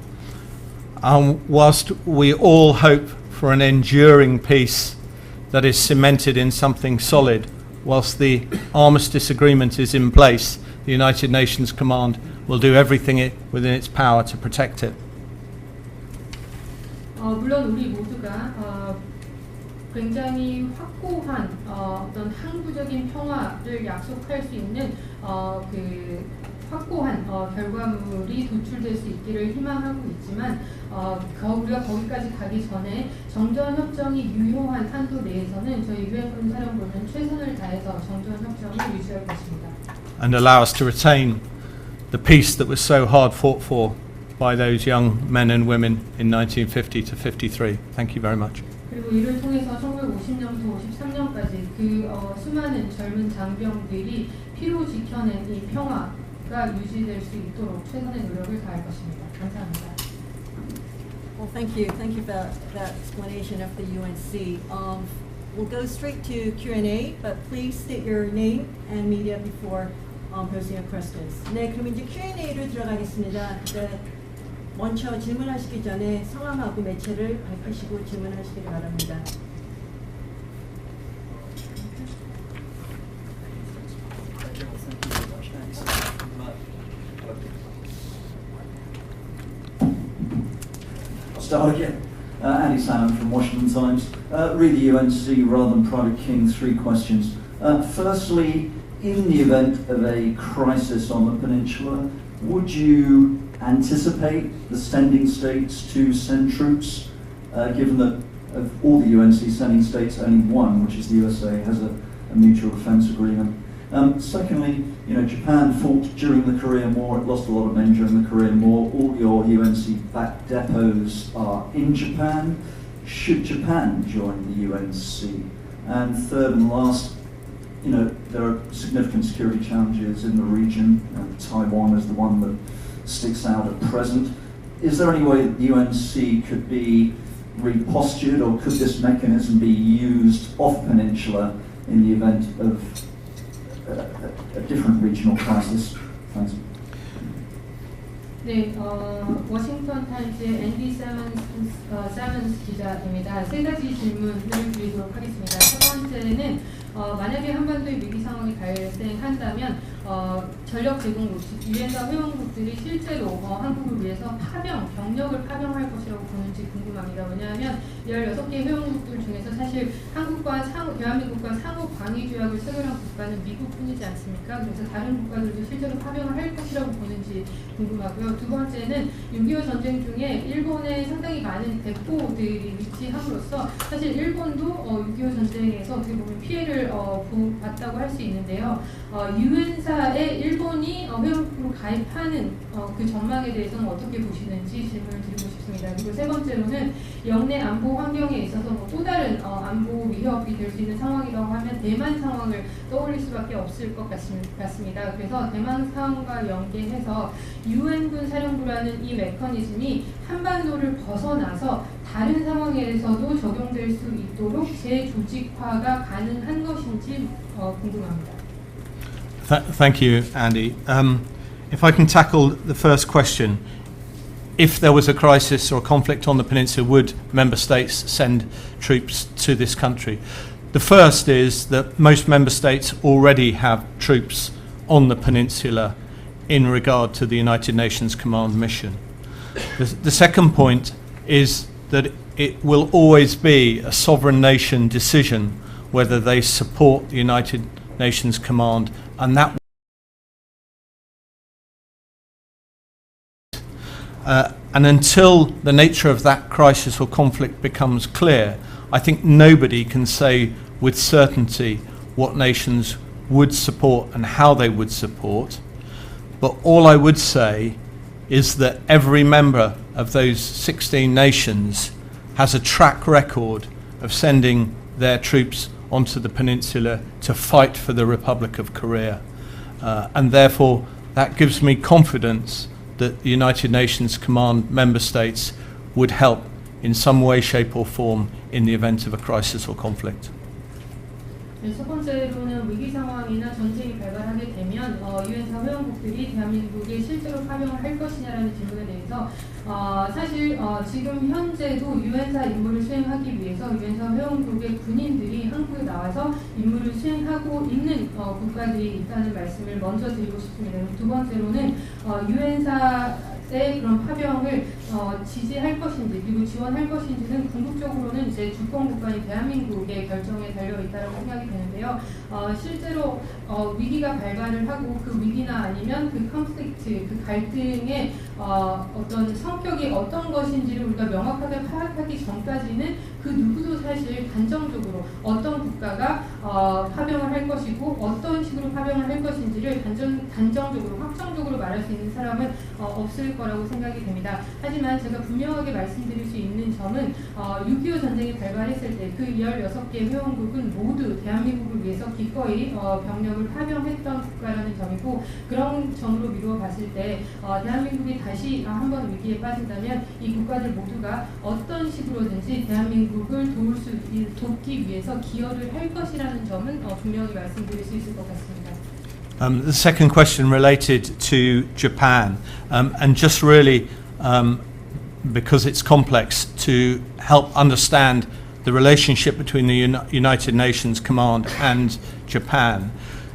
Whilst we all hope for an enduring peace that is cemented in something solid, whilst the armistice agreement is in place, the United Nations Command will do everything within its power to protect it. 물론 우리 모두가 굉장히 확고한 어떤 항구적인 평화를 약속할 수 있는 그 확고한 결과물이 도출될 수 있기를 희망하고 있지만 우리가 거기까지 가기 전에 정전 협정이 유효한 한도 내에서는 저희 유엔군 사령부는 최선을 다해서 정전 협정을 유지할 것입니다. And allow us to retain the peace that was so hard fought for by those young men and women in 1950 to 53. Thank you very much. 그리고 이를 통해서 1950년부터 53년까지 그 수많은 젊은 장병들이 피로 지켜낸 이 평화가 유지될 수 있도록 최선의 노력을 다할 것입니다. 감사합니다. Well, thank you for that explanation of the UNC. We'll go straight to Q&A, but please state your name and media before posing your questions. 네, 그럼 이제 Q&A로 들어가겠습니다. 네, 먼저 질문하시기 전에 성함하고 매체를 밝히시고 질문하시기 바랍니다. I'll start again. Andy Salmon from Washington Times. Read the UNC rather than Private King. 3 questions. Firstly, in the event of a crisis on the peninsula, would you anticipate the sending states to send troops, given that of all the UNC sending states, only one, which is the USA, has a mutual defense agreement? Secondly, Japan fought during the Korean War. It lost a lot of men during the Korean War. All your UNC-backed depots are in Japan. Should Japan join the UNC? And third and last, there are significant security challenges in the region. Taiwan is the one that sticks out at present. Is there any way that the UNC could be repostured, or could this mechanism be used off peninsula in the event of a different regional crisis? Thanks. 네, 워싱턴 타임즈의 앤디 사먼스 기자입니다. 3가지 질문을 드리도록 하겠습니다. 첫 번째는 만약에 한반도의 위기 상황이 발생한다면 전력 제공 없이 유엔사 회원국들이 실제로 한국을 위해서 병력을 파병할 것이라고 보는지 궁금합니다. 왜냐하면 16개 회원국들 중에서 사실 대한민국과 상호 방위 조약을 체결한 국가는 미국뿐이지 않습니까? 그래서 다른 국가들도 실제로 파병을 할 것이라고 보는지 궁금하고요. 두 번째는 6.25 전쟁 중에 일본에 상당히 많은 대포들이 위치함으로써 사실 일본도 6.25 전쟁에서 어떻게 보면 피해를 봤다고 할 수 있는데요. 유엔사에 일본이 회원국으로 가입하는 그 전망에 대해서는 어떻게 보시는지 질문을 드리고 싶습니다. 그리고 세 번째로는 영내 안보 환경에 있어서 또 다른 안보 위협이 될 수 있는 상황이라고 하면 대만 상황을 떠올릴 수밖에 없을 것 같습니다. 그래서 대만 상황과 연계해서 유엔군 사령부라는 이 메커니즘이 한반도를 벗어나서 다른 상황에서도 적용될 수 있도록 재조직화가 가능한 것인지 궁금합니다. Thank you, Andy. If I can tackle the first question, if there was a crisis or a conflict on the peninsula, would member states send troops to this country? The first is that most member states already have troops on the peninsula in regard to the United Nations Command mission. The second point is that it will always be a sovereign nation decision whether they support the United Nations Command, and that and until the nature of that crisis or conflict becomes clear, I think nobody can say with certainty what nations would support and how they would support. But all I would say is that every member of those 16 nations has a track record of sending their troops onto the peninsula to fight for the Republic of Korea. And therefore, that gives me confidence that the United Nations Command member states would help in some way, shape or form in the event of a crisis or conflict. 네, 첫 번째로는 위기 상황이나 전쟁이 발발하게 되면 유엔사 회원국들이 대한민국에 실제로 파병을 할 것이냐라는 질문에 대해서 사실 지금 현재도 유엔사 임무를 수행하기 위해서 유엔사 회원국의 군인들이 한국에 나와서 임무를 수행하고 있는 국가들이 있다는 말씀을 먼저 드리고 싶습니다. 두 번째로는 유엔사의 그런 파병을 지지할 것인지 그리고 지원할 것인지는 궁극적으로는 이제 주권 국가인 대한민국의 결정에 달려 있다고 생각이 되는데요. 실제로 위기가 발발을 하고 그 위기나 아니면 그 컨플릭트, 그 갈등의 어떤 성격이 어떤 것인지를 우리가 명확하게 파악하기 전까지는 그 누구도 사실 단정적으로 어떤 국가가 파병을 할 것이고 어떤 식으로 파병을 할 것인지를 단정적으로 확정적으로 말할 수 있는 사람은 없을 거라고 생각이 됩니다. 하지만 제가 분명하게 말씀드릴 수 있는 점은 6.25 전쟁이 발발했을 때 그 16개 회원국은 모두 대한민국을 위해서 기꺼이 병력을 파병했던 국가라는 점이고 그런 점으로 미루어 봤을 때 대한민국이 다시 한번 위기에 빠진다면 이 국가들 모두가 어떤 식으로든지 대한민국을 돕기 위해서 기여를 할 것이라는 점은 분명히 말씀드릴 수 있을 것 같습니다. The second question related to Japan, and just really because it's complex to help understand the relationship between the United Nations Command and Japan.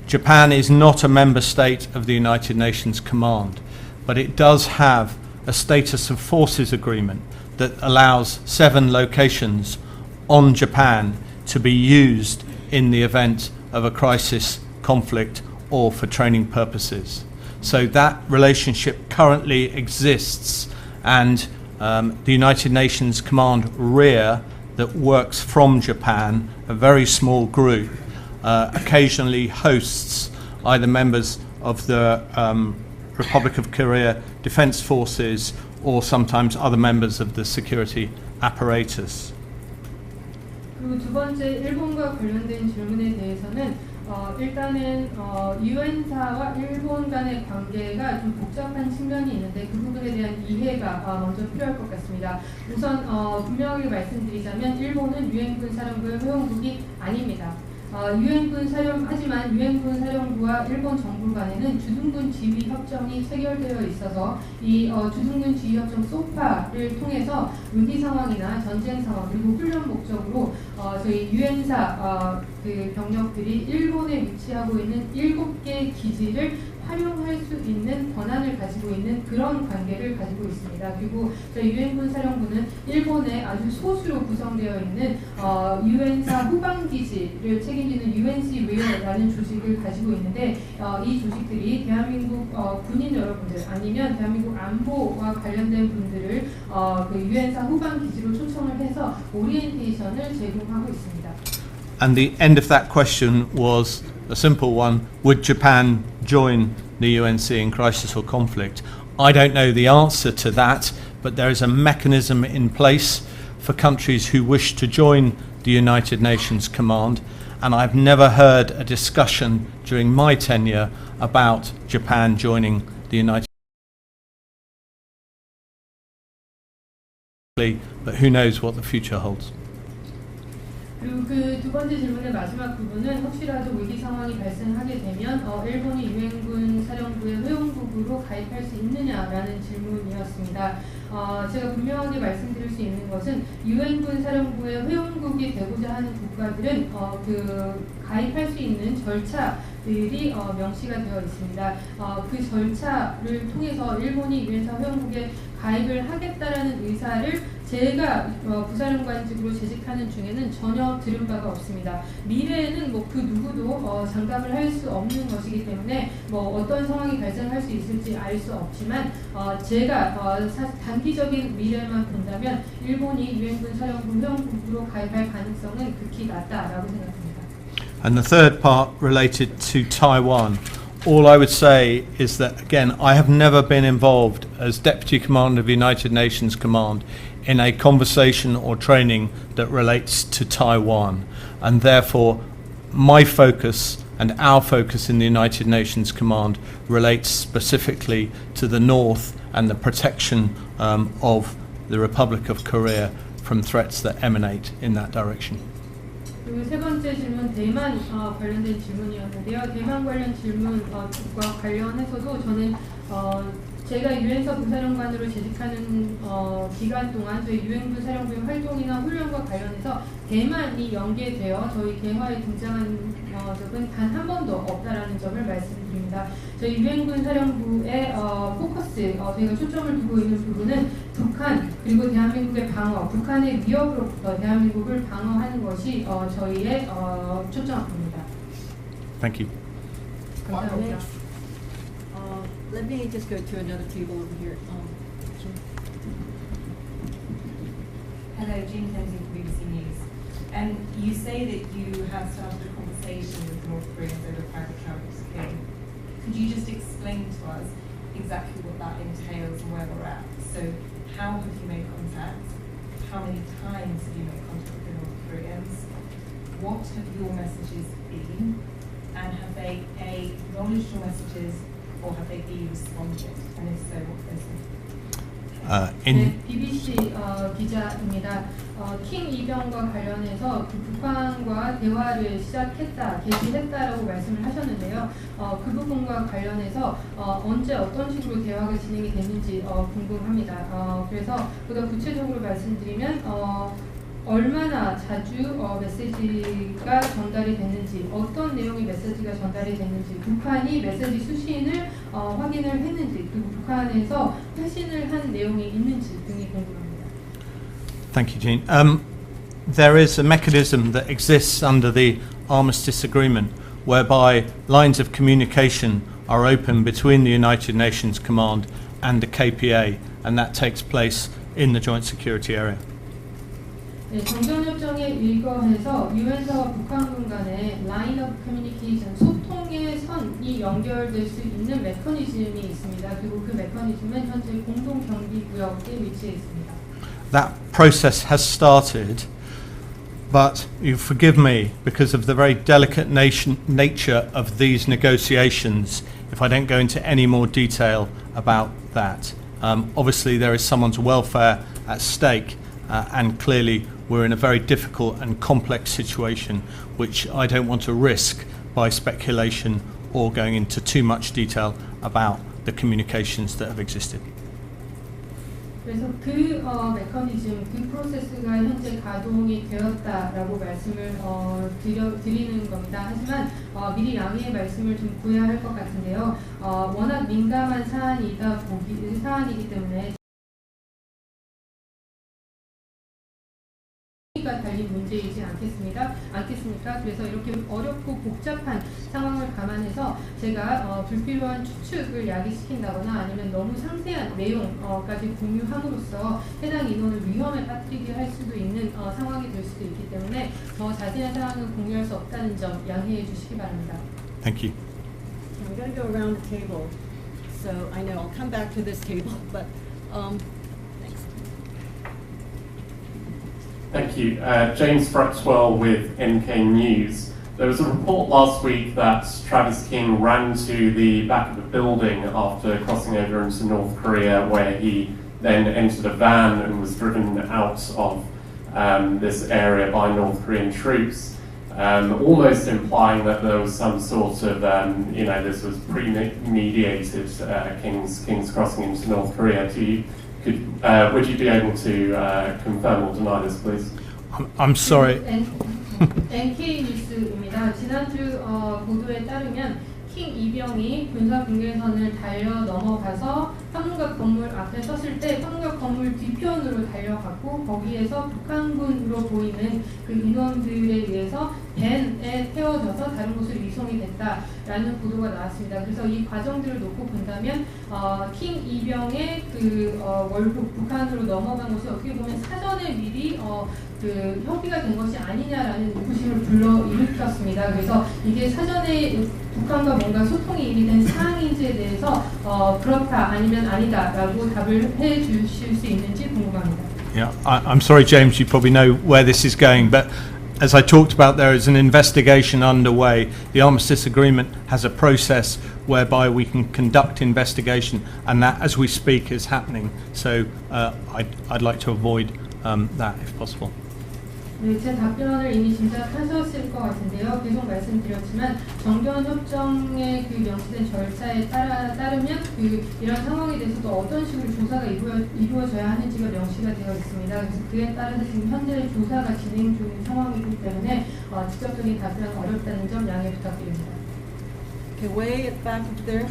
Japan is not a member state of the United Nations Command, but it does have a status of forces agreement that allows 7 locations on Japan to be used in the event of a crisis, conflict, or for training purposes. So that relationship currently exists, and the United Nations Command REAR that works from Japan, a very small group, occasionally hosts either members of the Republic of Korea Defense Forces or sometimes other members of the security apparatus. 그리고 두 번째 일본과 관련된 질문에 대해서는 일단은 유엔사와 일본 간의 관계가 좀 복잡한 측면이 있는데 그 부분에 대한 이해가 먼저 필요할 것 같습니다. 우선 분명하게 말씀드리자면 일본은 유엔군 사령부의 회원국이 아닙니다. 하지만 유엔군 사령부와 일본 정부 간에는 주둔군 지휘 협정이 체결되어 있어서 이 주둔군 지휘 협정 소파를 통해서 위기 상황이나 전쟁 상황 그리고 훈련 목적으로 저희 유엔사 그 병력들이 일본에 위치하고 있는 7개 기지를 활용할 수 있는 권한을 가지고 있는 그런 관계를 가지고 있습니다. 그리고 저희 유엔군 사령부는 일본에 아주 소수로 구성되어 있는 유엔사 후방기지를 책임지는 UNCW라는 조직을 가지고 있는데 이 조직들이 대한민국 군인 여러분들 아니면 대한민국 안보와 관련된 분들을 그 유엔사 후방기지로 초청을 해서 오리엔테이션을 제공하고 있습니다. And the end of that question was a simple one. Would Japan join the UNC in crisis or conflict? I don't know the answer to that, but there is a mechanism in place for countries who wish to join the United Nations Command, and I've never heard a discussion during my tenure about Japan joining the United Nations. But who knows what the future holds. 그리고 그 두 번째 질문의 마지막 부분은 혹시라도 위기 상황이 발생하게 되면 일본이 유엔군 사령부의 회원국으로 가입할 수 있느냐라는 질문이었습니다. 제가 분명하게 말씀드릴 수 있는 것은 유엔군 사령부의 회원국이 되고자 하는 국가들은 그 가입할 수 있는 절차들이 명시가 되어 있습니다. 그 절차를 통해서 일본이 유엔사 회원국에 가입을 하겠다라는 의사를 제가 부사령관직으로 재직하는 중에는 전혀 들은 바가 없습니다. 미래에는 뭐 그 누구도 장담을 할 수 없는 것이기 때문에 뭐 어떤 상황이 발생할 수 있을지 알 수 없지만 제가 단기적인 미래만 본다면 일본이 유엔군 사령부 회원국으로 가입할 가능성은 극히 낮다라고 생각합니다. And the third part related to Taiwan. All I would say is that, again, I have never been involved as Deputy Commander of the United Nations Command in a conversation or training that relates to Taiwan. And therefore, my focus and our focus in the United Nations Command relates specifically to the North and the protection of the Republic of Korea from threats that emanate in that direction. 그리고 세 번째 질문 대만 관련된 질문이었는데요. 대만 관련 질문과 관련해서도 저는 제가 유엔사 부사령관으로 재직하는 기간 동안 저희 유엔군 사령부의 활동이나 훈련과 관련해서 대만이 연계되어 저희 개화에 등장한 적은 단 한 번도 없다라는 점을 말씀드립니다. 저희 유엔군 사령부의 포커스, 저희가 초점을 두고 있는 부분은 북한 그리고 대한민국의 방어, 북한의 위협으로부터 대한민국을 방어하는 것이 저희의 초점입니다. Thank you. 감사합니다. Let me just go to another table over here. Hello, Jean Kenton from BBC News. And you say that you have started a conversation with North Koreans over private travel to Kim. Could you just explain to us exactly what that entails and where we're at? So, how have you made contact? How many times have you made contact with the North Koreans? What have your messages been? And have they acknowledged your messages? Or have they been responded? And if so, what they said? 네, BBC 기자입니다. 킹 이병과 관련해서 그 북한과 대화를 개시했다라고 말씀을 하셨는데요. 그 부분과 관련해서 언제 어떤 식으로 대화가 진행이 됐는지 궁금합니다. 그래서 보다 구체적으로 말씀드리면 얼마나 자주 메시지가 전달이 됐는지, 어떤 내용의 메시지가 전달이 됐는지, 북한이 메시지 수신을 확인을 했는지, 그리고 북한에서 회신을 한 내용이 있는지 등이 궁금합니다. Thank you, Jean. There is a mechanism that exists under the Armistice Agreement whereby lines of communication are open between the United Nations Command and the KPA, and that takes place in the Joint Security Area. 네, 정전협정에 일거해서 유엔사와 북한군 간의 라인 오브 커뮤니케이션, 소통의 선이 연결될 수 있는 메커니즘이 있습니다. 그리고 그 메커니즘은 현재 공동 경비 구역에 위치해 있습니다. That process has started, but you forgive me because of the very delicate nature of these negotiations if I don't go into any more detail about that. Obviously there is someone's welfare at stake and clearly we're in a very difficult and complex situation, which I don't want to risk by speculation or going into too much detail about the communications that have existed. 그래서 그 메커니즘, 그 프로세스가 현재 가동이 되었다라고 말씀을 드리는 겁니다. 하지만 미리 양해의 말씀을 좀 구해야 할 것 같은데요. 워낙 민감한 사안이기 때문에 달린 문제이지 않겠습니까? 그래서 이렇게 어렵고 복잡한 상황을 감안해서 제가 불필요한 추측을 야기시킨다거나 아니면 너무 상세한 내용까지 공유함으로써 해당 인원을 위험에 빠뜨리게 할 수도 있는 상황이 될 수도 있기 때문에 더 자세한 상황은 공유할 수 없다는 점 양해해 주시기 바랍니다. Thank you. I'm going to go around the table. So I know I'll come back to this table, but thanks. Thank you. James Frexwell with NK News. There was a report last week that Travis King ran to the back of a building after crossing over into North Korea, where he then entered a van and was driven out of this area by North Korean troops, almost implying that there was some sort of, this was premeditated, King's crossing into North Korea. Would you be able to confirm or deny this, please? I'm sorry. NK 뉴스입니다. 지난주 보도에 따르면 킹 이병이 군사 분계선을 달려 넘어가서 황문각 건물 앞에 섰을 때 황문각 건물 뒤편으로 달려갔고 거기에서 북한군으로 보이는 그 인원들에 의해서 밴에 태워져서 다른 곳으로 이송이 됐다라는 보도가 나왔습니다. 그래서 이 과정들을 놓고 본다면 킹 이병의 그 월북 북한으로 넘어간 것이 어떻게 보면 사전에 미리 그 협의가 된 것이 아니냐라는 의구심을 불러일으켰습니다. 그래서 이게 사전에 북한과 뭔가 소통이 이미 된 사항인지에 대해서 그렇다 아니면 아니다라고 답을 해주실 수 있는지 궁금합니다. Yeah, I'm sorry, James. You probably know where this is going, but as I talked about, there is an investigation underway. The armistice agreement has a process whereby we can conduct investigation, and that, as we speak, is happening. So I'd like to avoid that if possible. 네, 제 답변을 이미 짐작하셨을 것 같은데요. 계속 말씀드렸지만 정전 협정의 그 명시된 절차에 따르면 이런 상황에 대해서도 어떤 식으로 조사가 이루어져야 하는지가 명시가 되어 있습니다. 그래서 그에 따라서 지금 현재 조사가 진행 중인 상황이기 때문에 직접적인 답변은 어렵다는 점 양해 부탁드립니다. Okay, way at the back up there.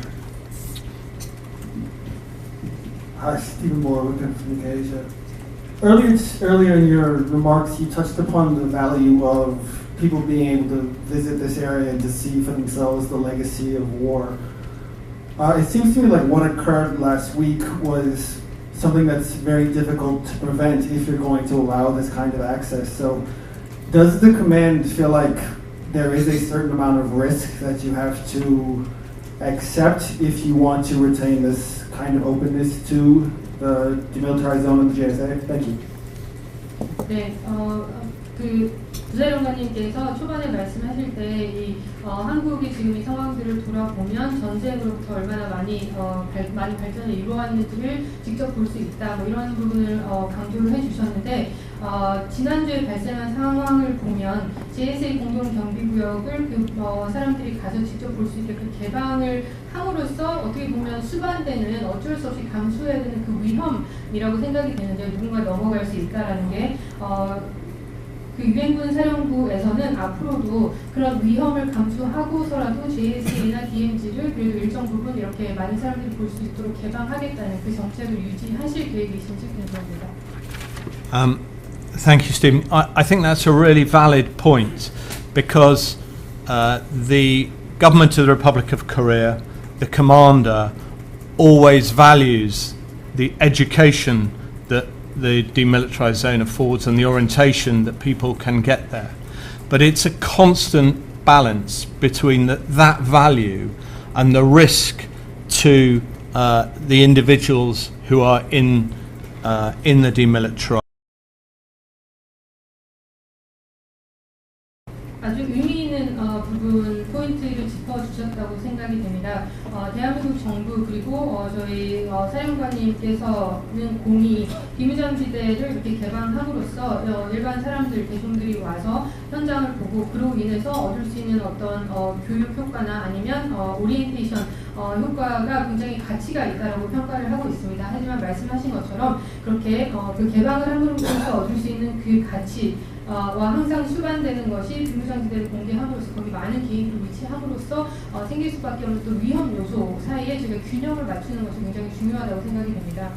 Hi, Stephen Moore with Communication. Earlier in your remarks, you touched upon the value of people being able to visit this area and to see for themselves the legacy of war. It seems to me like what occurred last week was something that's very difficult to prevent if you're going to allow this kind of access. So does the command feel like there is a certain amount of risk that you have to accept if you want to retain this kind of openness to the demilitarized zone of the JSA? Thank you. 네, 부자령관님께서 초반에 말씀하실 때 이 한국이 지금 이 상황들을 돌아보면 전쟁으로부터 얼마나 많이 발전을 이루어왔는지를 직접 볼 수 있다. 뭐 이런 부분을 강조를 해주셨는데 지난주에 발생한 상황을 보면 JSA 공동경비구역을 사람들이 가서 직접 볼 수 있게끔 개방을 함으로써 어떻게 보면 수반되는 어쩔 수 없이 감수해야 되는 그 위험이라고 생각이 되는데 누군가 넘어갈 수 있다라는 게 그 유엔군 사령부에서는 앞으로도 그런 위험을 감수하고서라도 JSA나 DMZ를 그래도 일정 부분 이렇게 많은 사람들이 볼 수 있도록 개방하겠다는 그 정책을 유지하실 계획이신지 궁금합니다. Thank you, Stephen. I think that's a really valid point because the government of the Republic of Korea, the commander, always values the education that the demilitarized zone affords and the orientation that people can get there. But it's a constant balance between that value and the risk to the individuals who are in the demilitarized. 아주 의미 있는 부분 포인트를 짚어주셨다고 생각이 됩니다. 대한민국 정부 그리고 저희 사령관님께서는 공이 비무장지대를 이렇게 개방함으로써 일반 사람들 대중들이 와서 현장을 보고 그로 인해서 얻을 수 있는 어떤 교육 효과나 아니면 오리엔테이션 효과가 굉장히 가치가 있다라고 평가를 하고 있습니다. 하지만 말씀하신 것처럼 그렇게 그 개방을 함으로써 얻을 수 있는 그 가치와 항상 수반되는 것이 비무장지대를 공개함으로써 거기 많은 개인들을 위치함으로써 생길 수밖에 없는 또 위험 요소 사이에 저희가 균형을 맞추는 것이 굉장히 중요하다고 생각이 됩니다.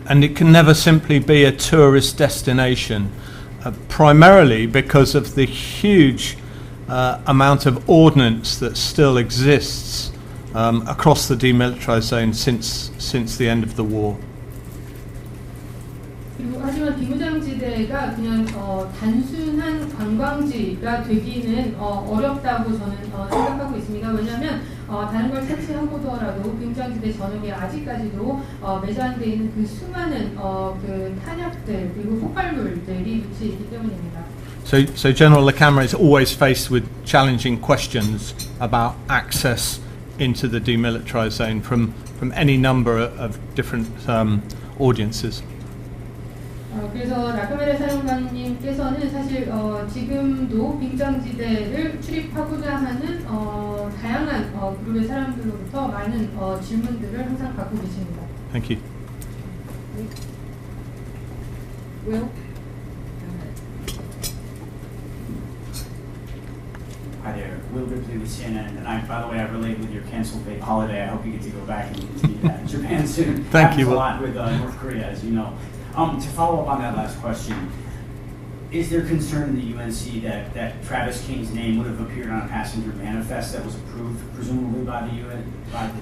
And it can never simply be a tourist destination, primarily because of the huge amount of ordnance that still exists across the demilitarized zone since the end of the war. 그리고 하지만 비무장지대가 그냥 단순한 관광지가 되기는 어렵다고 저는 생각하고 있습니다. 왜냐하면 다른 걸 채취하고더라도 비무장지대 전역에 아직까지도 매장되어 있는 그 수많은 그 탄약들 그리고 폭발물들이 위치해 있기 때문입니다. So General LeCamera is always faced with challenging questions about access into the demilitarized zone from any number of different audiences. 그래서 라카메레 사령관님께서는 사실 지금도 비무장지대를 출입하고자 하는 다양한 그룹의 사람들로부터 많은 질문들을 항상 갖고 계십니다. Thank you. Will? Hi there, Will Ripley with CNN. And by the way, I relate with your canceled paid holiday. I hope you get to go back and continue that in Japan soon. Thank you. Happens a lot with North Korea, as you know. To follow up on that last question, is there concern in the UNC that Travis King's name would have appeared on a passenger manifest that was approved, presumably by the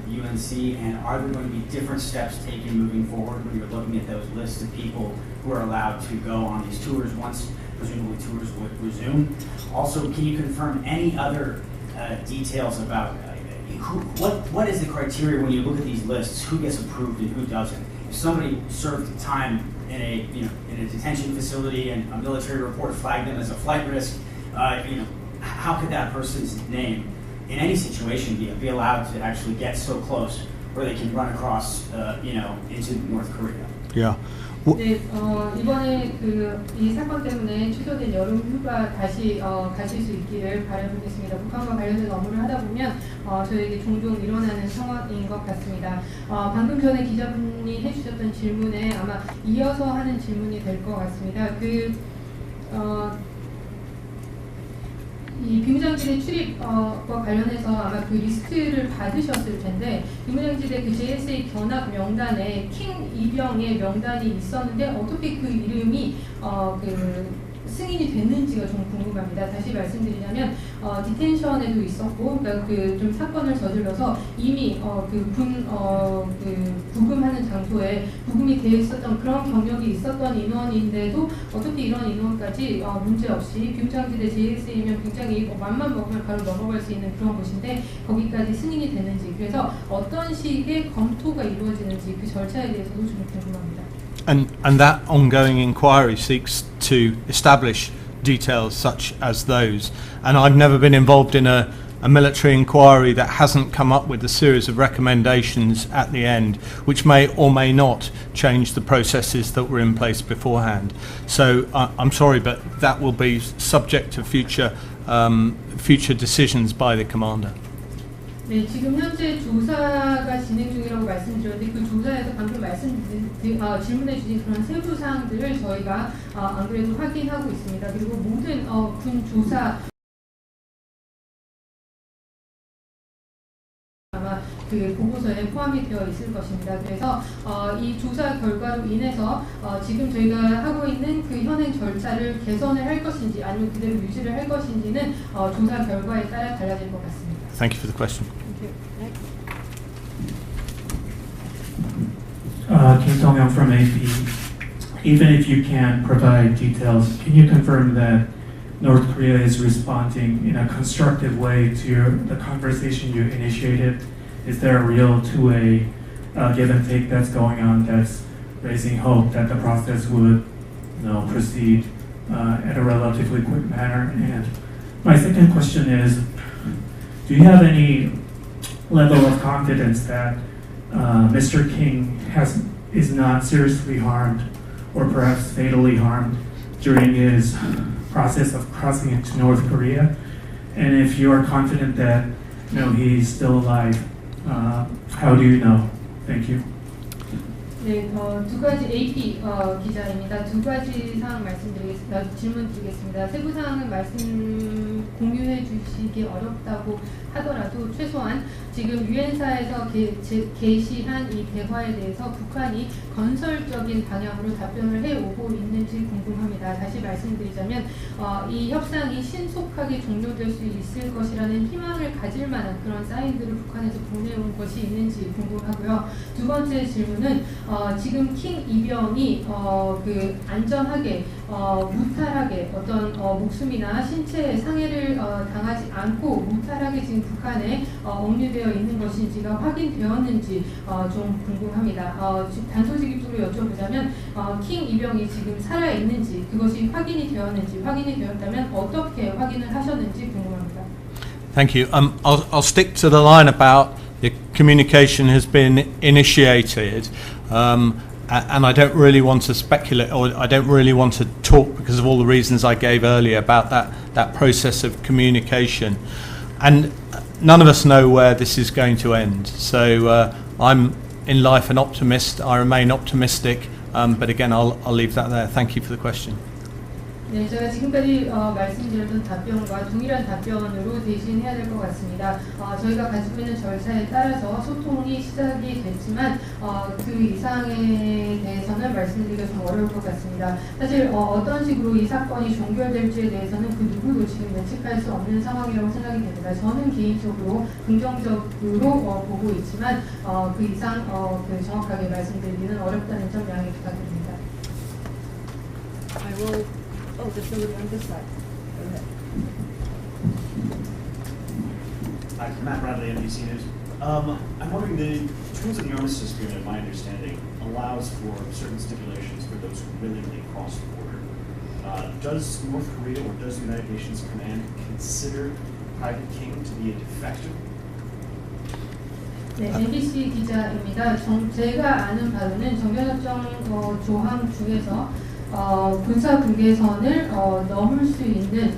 UNC? And are there going to be different steps taken moving forward when you're looking at those lists of people who are allowed to go on these tours once presumably tours would resume? Also, can you confirm any other details about what is the criteria when you look at these lists? Who gets approved and who doesn't? If somebody served time in a detention facility and a military report flagged them as a flight risk, how could that person's name in any situation be allowed to actually get so close where they can run across into North Korea? Yeah. 네, 이번에 이 사건 때문에 취소된 여름 휴가 다시 가실 수 있기를 바라보겠습니다. 북한과 관련된 업무를 하다 보면 저에게 종종 일어나는 상황인 것 같습니다. 방금 전에 기자분이 해주셨던 질문에 아마 이어서 하는 질문이 될 것 같습니다. 이 비무장지대 출입과 관련해서 아마 그 리스트를 받으셨을 텐데 비무장지대 그 JSA 견학 명단에 킹 이병의 명단이 있었는데 어떻게 그 이름이 승인이 됐는지가 좀 궁금합니다. 다시 말씀드리자면 디텐션에도 있었고, 그러니까 좀 사건을 저질러서 이미 부금하는 장소에 부금이 되어 있었던 그런 경력이 있었던 인원인데도 어떻게 이런 인원까지 문제 없이 비무장지대 JSA면 굉장히 맘만 먹으면 바로 넘어갈 수 있는 그런 곳인데 거기까지 승인이 됐는지, 그래서 어떤 식의 검토가 이루어지는지 그 절차에 대해서도 좀 궁금합니다. And that ongoing inquiry seeks to establish details such as those. And I've never been involved in a military inquiry that hasn't come up with a series of recommendations at the end, which may or may not change the processes that were in place beforehand. So I'm sorry, but that will be subject to future decisions by the commander. 네, 지금 현재 조사가 진행 중이라고 말씀드렸는데 그 조사에서 방금 질문해 주신 그런 세부 사항들을 저희가 안 그래도 확인하고 있습니다. 그리고 모든 군 조사 아마 그 보고서에 포함이 되어 있을 것입니다. 그래서 이 조사 결과로 인해서 지금 저희가 하고 있는 그 현행 절차를 개선을 할 것인지 아니면 그대로 유지를 할 것인지는 조사 결과에 따라 달라질 것 같습니다. Thank you for the question. Kim Song-young from AP. Even if you can't provide details, can you confirm that North Korea is responding in a constructive way to the conversation you initiated? Is there a real two-way give and take that's going on that's raising hope that the process would proceed at a relatively quick manner? And my second question is, do you have any level of confidence that Mr. King is not seriously harmed or perhaps fatally harmed during his process of crossing into North Korea? And if you are confident that he's still alive, how do you know? Thank you. 네, 두 가지 AP 기자입니다. 두 가지 사항 질문 드리겠습니다. 세부 사항은 공유해 주시기 어렵다고 하더라도 최소한 지금 유엔사에서 게시한 이 대화에 대해서 북한이 건설적인 방향으로 답변을 해오고 있는지 궁금합니다. 다시 말씀드리자면 이 협상이 신속하게 종료될 수 있을 것이라는 희망을 가질 만한 그런 사인들을 북한에서 보내온 것이 있는지 궁금하고요. 두 번째 질문은 지금 킹 이병이 안전하게 무탈하게 어떤 목숨이나 신체에 상해를 당하지 않고 무탈하게 지금 북한에 억류되어 있는 것인지가 확인되었는지 좀 궁금합니다. 단도직입적으로 여쭤보자면 킹 이병이 지금 살아있는지 그것이 확인이 되었는지 확인이 되었다면 어떻게 확인을 하셨는지 궁금합니다. Thank you. I'll stick to the line about the communication has been initiated. And I don't really want to speculate, or I don't really want to talk because of all the reasons I gave earlier about that process of communication. And none of us know where this is going to end. So I'm in life an optimist. I remain optimistic. But again, I'll leave that there. Thank you for the question. 네, 제가 지금까지 말씀드렸던 답변과 동일한 답변으로 대신해야 될 것 같습니다. 저희가 가지고 있는 절차에 따라서 소통이 시작이 됐지만 그 이상에 대해서는 말씀드리기가 좀 어려울 것 같습니다. 사실 어떤 식으로 이 사건이 종결될지에 대해서는 그 누구도 지금 예측할 수 없는 상황이라고 생각이 됩니다. 저는 개인적으로 긍정적으로 보고 있지만 그 이상 정확하게 말씀드리기는 어렵다는 점 양해 부탁드립니다. I will. Oh, there's somebody on this side. Go ahead. Hi, Matt Bradley, NBC News. I'm wondering, the terms of the armistice agreement, my understanding, allows for certain stipulations for those who willingly cross the border. Does North Korea or does the United Nations Command consider Private King to be a defector? 네, NBC 기자입니다. 제가 아는 바로는 정전협정 조항 중에서 군사 분계선을 넘을 수 있는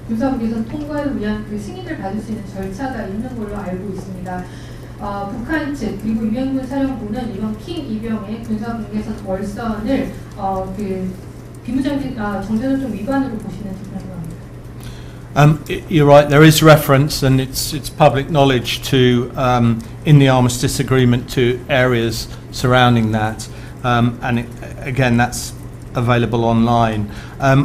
군사 분계선 통과를 위한 승인을 받을 수 있는 절차가 있는 걸로 알고 있습니다. 북한 측 그리고 유엔군 사령부는 이번 킹 이병의 군사 분계선 월선을 비무장지 정전협정 위반으로 보시는지 궁금합니다. You're right. There is reference, and it's public knowledge to in the armistice agreement to areas surrounding that, and again that's available online.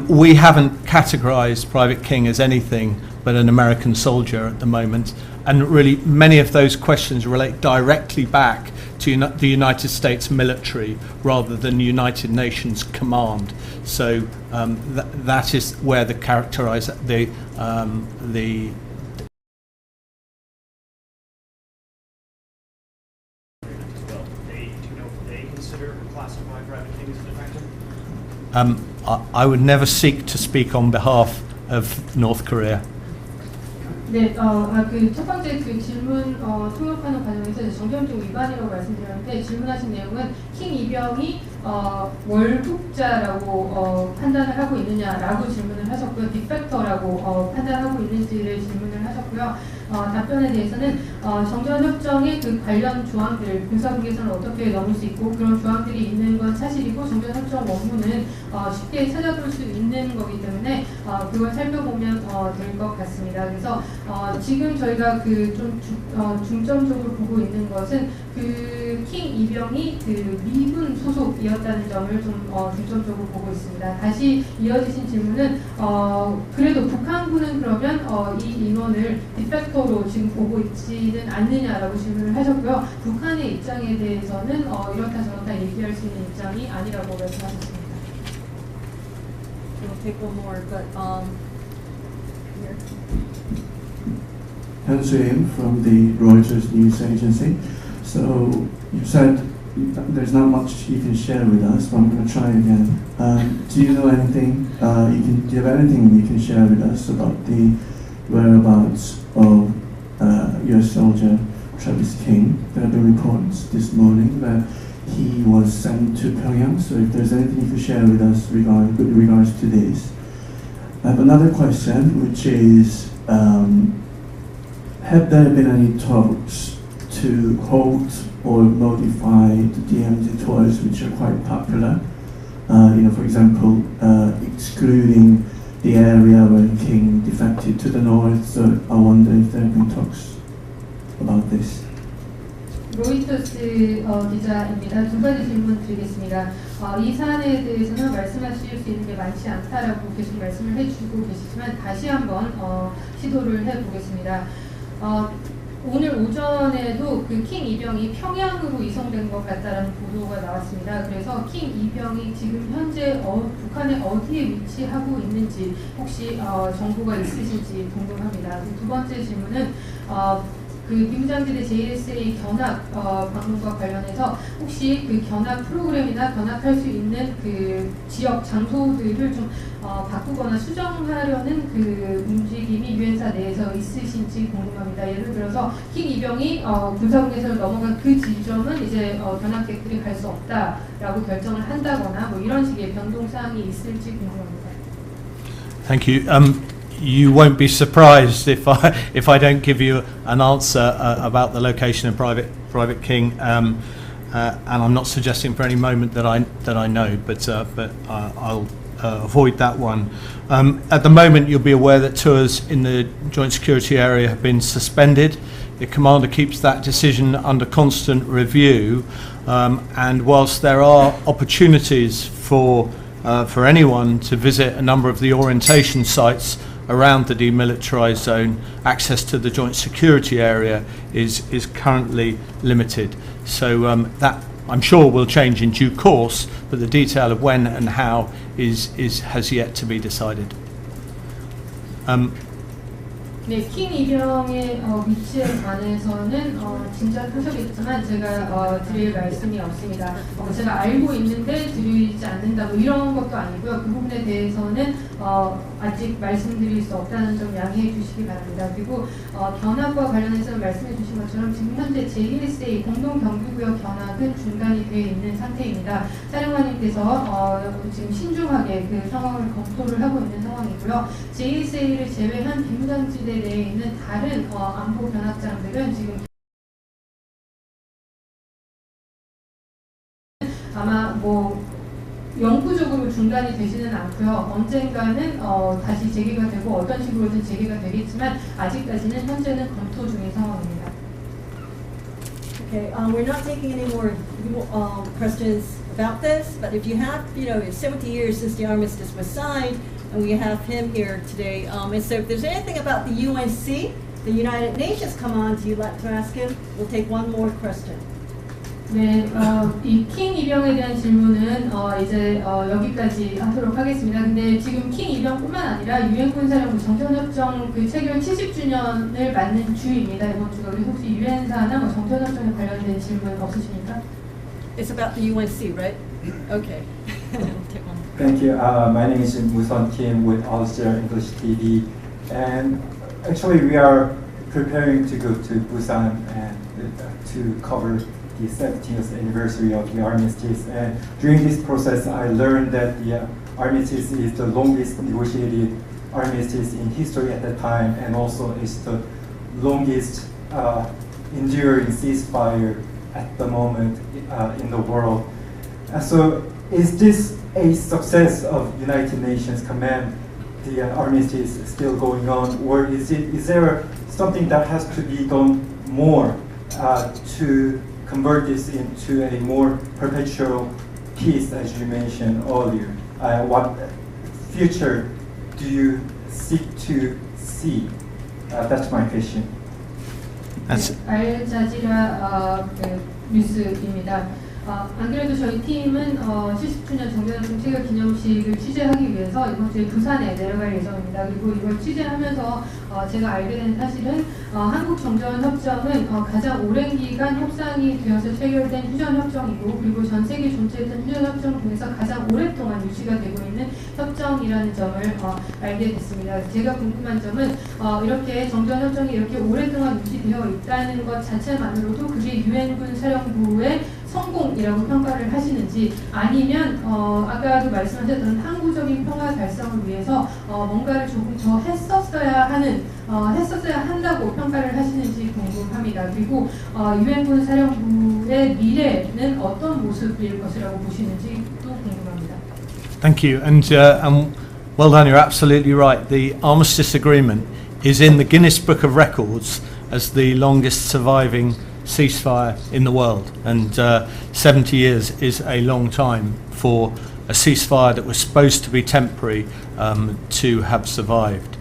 We haven't categorized Private King as anything but an American soldier at the moment, and really many of those questions relate directly back to the United States military rather than United Nations command. So that is where the I would never seek to speak on behalf of North Korea. 네, 첫 번째 질문 통역하는 과정에서 정전협정 위반이라고 말씀드렸는데 질문하신 내용은 킹 이병이 월국자라고 판단을 하고 있느냐라고 질문을 하셨고요. 디펙터라고 판단하고 있는지를 질문을 하셨고요. 답변에 대해서는 정전협정의 그 관련 조항들, 군사분계선을 어떻게 넘을 수 있고 그런 조항들이 있는 건 사실이고 정전협정 원문은 쉽게 찾아볼 수 있는 거기 때문에 그걸 살펴보면 될 것 같습니다. 그래서 지금 저희가 좀 중점적으로 보고 있는 것은 그 킹 이병이 그 미군 소속이었다는 점을 좀 중점적으로 보고 있습니다. 다시 이어지신 질문은 그래도 북한군은 그러면 이 인원을 디펙터로 지금 보고 있지는 않느냐라고 질문을 하셨고요. 북한의 입장에 대해서는 이렇다 저렇다 얘기할 수 있는 입장이 아니라고 말씀하셨습니다. We'll take one more, but here. Han Sui from the Reuters news agency. So you said there's not much you can share with us, but I'm going to try again. Do you know anything? Do you have anything you can share with us about the whereabouts of U.S. soldier Travis King. There have been reports this morning that he was sent to Pyongyang. So if there's anything you could share with us with regards to this. I have another question, which is, have there been any talks to halt or modify the DMZ tours, which are quite popular? For example, excluding the area where King defected to the north. So I wonder if there have been talks about this. 로이터스 기자입니다. 두 가지 질문 드리겠습니다. 이 사안에 대해서는 말씀하실 수 있는 게 많지 않다라고 계속 말씀을 해주고 계시지만 다시 한번 시도를 해보겠습니다. 오늘 오전에도 그 킹 이병이 평양으로 이송된 것 같다라는 보도가 나왔습니다. 그래서 킹 이병이 지금 현재 북한의 어디에 위치하고 있는지 혹시 정보가 있으신지 궁금합니다. 두 번째 질문은 그 비무장지대 JSA 견학 방문과 관련해서 혹시 그 견학 프로그램이나 견학할 수 있는 그 지역 장소들을 좀 바꾸거나 수정하려는 그 움직임이 유엔사 내에서 있으신지 궁금합니다. 예를 들어서 킹 이병이 군사분계선을 넘어간 그 지점은 이제 견학객들이 갈 수 없다라고 결정을 한다거나 뭐 이런 식의 변동사항이 있을지 궁금합니다. Thank you. You won't be surprised if I don't give you an answer about the location of Private King, and I'm not suggesting for any moment that I know, but I'll avoid that one. At the moment, you'll be aware that tours in the joint security area have been suspended. The commander keeps that decision under constant review, and whilst there are opportunities for anyone to visit a number of the orientation sites around the demilitarized zone, access to the joint security area is currently limited. So that I'm sure will change in due course, but the detail of when and how has yet to be decided. 네, 킹 이병의 위치에 관해서는 짐작하셨겠지만 제가 드릴 말씀이 없습니다. 제가 알고 있는데 드리지 않는다 뭐 이런 것도 아니고요. 그 부분에 대해서는 아직 말씀드릴 수 없다는 점 양해해 주시기 바랍니다. 그리고 견학과 관련해서는 말씀해 주신 것처럼 지금 현재 JSA 공동경비구역 견학은 중단이 되어 있는 상태입니다. 사령관님께서 지금 신중하게 그 상황을 검토를 하고 있는 상황이고요. JSA를 제외한 비무장지대 내에 있는 다른 안보 견학장들은 지금 아마 뭐 영구적으로 중단이 되지는 않고요. 언젠가는 다시 재개가 되고 어떤 식으로든 재개가 되겠지만 아직까지는 현재는 검토 중인 상황입니다. Okay, we're not taking any more questions about this, but if you have, it's 70 years since the armistice was signed, and we have him here today. And so if there's anything about the UNC, the United Nations commands you'd like to ask him, we'll take one more question. 네, 이 킹 이병에 대한 질문은 이제 여기까지 하도록 하겠습니다. 근데 지금 킹 이병뿐만 아니라 유엔 군사령부 정전협정 그 체결 70주년을 맞는 주입니다. 이번 주가. 그래서 혹시 유엔사나 뭐 정전협정에 관련된 질문 없으십니까? It's about the UNC, right? Okay. Take one. Thank you. My name is Muson Kim with Al Jazeera English TV, and actually we are preparing to go to Busan and to cover the 70th anniversary of the armistice. And during this process, I learned that the armistice is the longest negotiated armistice in history at that time, and also is the longest enduring ceasefire at the moment in the world. So is this a success of United Nations command? The armistice is still going on, or is there something that has to be done more to convert this into a more perpetual peace, as you mentioned earlier? What future do you seek to see? That's my question. 알자지라 뉴스입니다. 안 그래도 저희 팀은 70주년 정전협정 체결 기념식을 취재하기 위해서 이번 주에 부산에 내려갈 예정입니다. 그리고 이걸 취재하면서 제가 알게 된 사실은 한국 정전협정은 가장 오랜 기간 협상이 되어서 체결된 휴전협정이고, 그리고 전 세계 존재했던 휴전협정 중에서 가장 오랫동안 유지가 되고 있는 협정이라는 점을 알게 됐습니다. 제가 궁금한 점은 이렇게 정전협정이 이렇게 오랫동안 유지되어 있다는 것 자체만으로도 그게 유엔군 사령부의 성공이라고 평가를 하시는지, 아니면 아까도 말씀하셨던 항구적인 평화 달성을 위해서 뭔가를 조금 더 했었어야 한다고 평가를 하시는지 궁금합니다. 그리고 유엔군 사령부의 미래는 어떤 모습일 것이라고 보시는지도 궁금합니다. Thank you, and well done. You're absolutely right. The armistice agreement is in the Guinness Book of Records as the longest surviving ceasefire in the world, and 70 years is a long time for a ceasefire that was supposed to be temporary to have survived.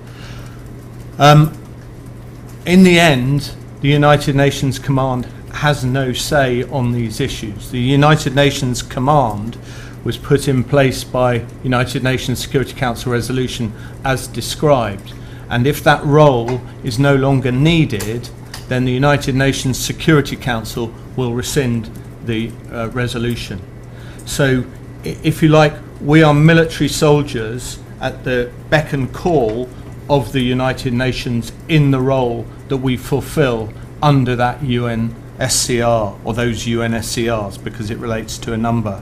In the end, the United Nations Command has no say on these issues. The United Nations Command was put in place by United Nations Security Council resolution as described, and if that role is no longer needed, then the United Nations Security Council will rescind the resolution. So, if you like, we are military soldiers at the beck and call of the United Nations in the role that we fulfill under that UNSCR, or those UNSCRs, because it relates to a number.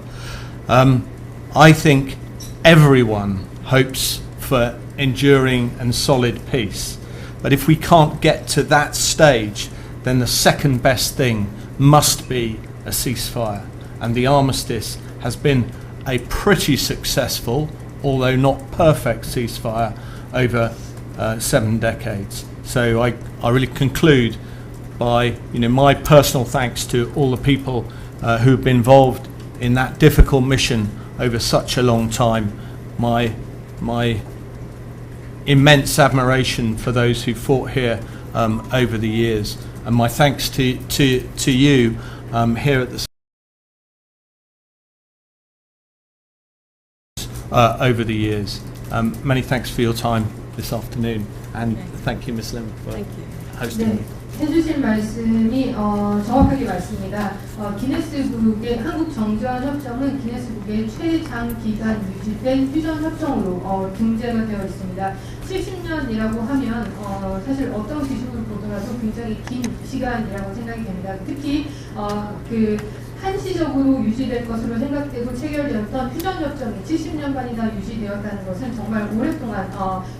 I think everyone hopes for enduring and solid peace. But if we can't get to that stage, then the second best thing must be a ceasefire. And the armistice has been a pretty successful, although not perfect, ceasefire over 7 decades. So I really conclude by my personal thanks to all the people who have been involved in that difficult mission over such a long time. My immense admiration for those who fought here over the years, and my thanks to you here at the over the years. Many thanks for your time this afternoon, and thank you, Ms. Lim, for hosting me. 해주신 말씀이 정확하게 맞습니다. 기네스북의 한국 정전협정은 기네스북의 최장기간 유지된 휴전협정으로 등재가 되어 있습니다. 70년이라고 하면 사실 어떤 기준으로 보더라도 굉장히 긴 시간이라고 생각이 됩니다. 특히 한시적으로 유지될 것으로 생각되고 체결되었던 휴전협정이 70년간이나 유지되었다는 것은 정말 오랫동안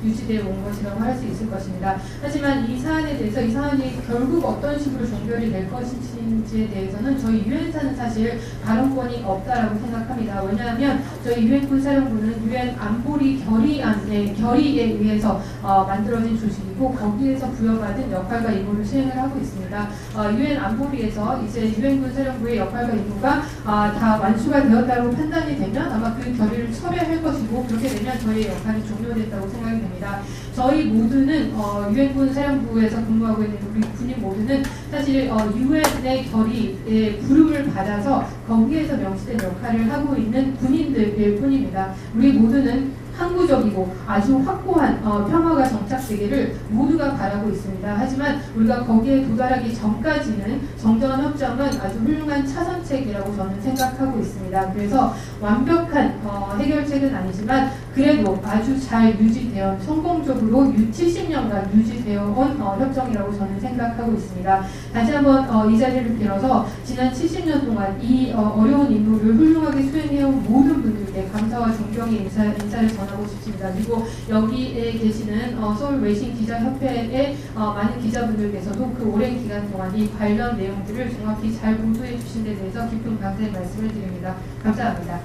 유지되어 온 것이라고 할 수 있을 것입니다. 하지만 이 사안에 대해서, 이 사안이 결국 어떤 식으로 종결이 될 것인지에 대해서는 저희 유엔사는 사실 발언권이 없다라고 생각합니다. 왜냐하면 저희 유엔군 사령부는 유엔 안보리 결의에 의해서 만들어진 조직이고, 거기에서 부여받은 역할과 임무를 수행을 하고 있습니다. 유엔 안보리에서 이제 유엔군 사령부의 역할과 임무가 다 완수가 되었다고 판단이 되면 아마 그 결의를 철회할 것이고, 그렇게 되면 저희의 역할이 종료됐다고 생각이 됩니다. 저희 모두는 유엔군 사령부에서 근무하고 있는 우리 군인 모두는 사실 유엔의 결의에 부름을 받아서 거기에서 명시된 역할을 하고 있는 군인들일 뿐입니다. 우리 모두는 항구적이고 아주 확고한 평화가 정착되기를 모두가 바라고 있습니다. 하지만 우리가 거기에 도달하기 전까지는 정전협정은 아주 훌륭한 차선책이라고 저는 생각하고 있습니다. 그래서 완벽한 해결책은 아니지만 그래도 아주 잘 유지되어 성공적으로 70년간 유지되어 온 협정이라고 저는 생각하고 있습니다. 다시 한번 이 자리를 빌어서 지난 70년 동안 이 어려운 임무를 훌륭하게 수행해온 모든 분들께 감사와 존경의 인사를 전하고 싶습니다. 그리고 여기에 계시는 서울 외신 기자협회의 많은 기자분들께서도 그 오랜 기간 동안 이 관련 내용들을 정확히 잘 보도해 주신 데 대해서 깊은 감사의 말씀을 드립니다. 감사합니다.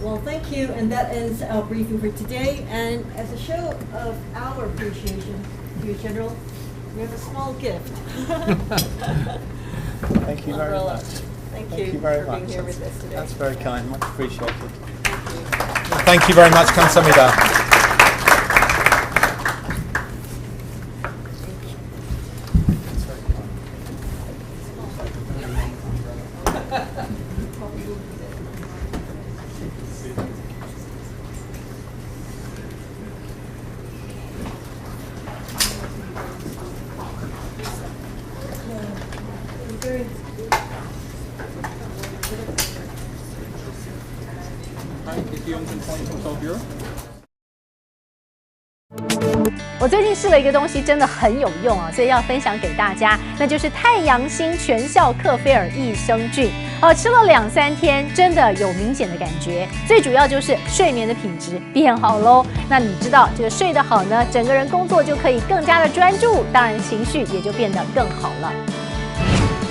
Well, thank you, and that ends our briefing for today. And as a show of our appreciation to you, General, we have a small gift. Thank you very much. Thank you very for much. being here with us today. That's very kind. Much appreciated. Thank you very much. 감사합니다. 我最近试了一个东西，真的很有用啊，所以要分享给大家，那就是太阳星全效克菲尔益生菌。吃了2-3天，真的有明显的感觉。最主要就是睡眠的品质变好喽。那你知道这个睡得好呢，整个人工作就可以更加的专注，当然情绪也就变得更好了。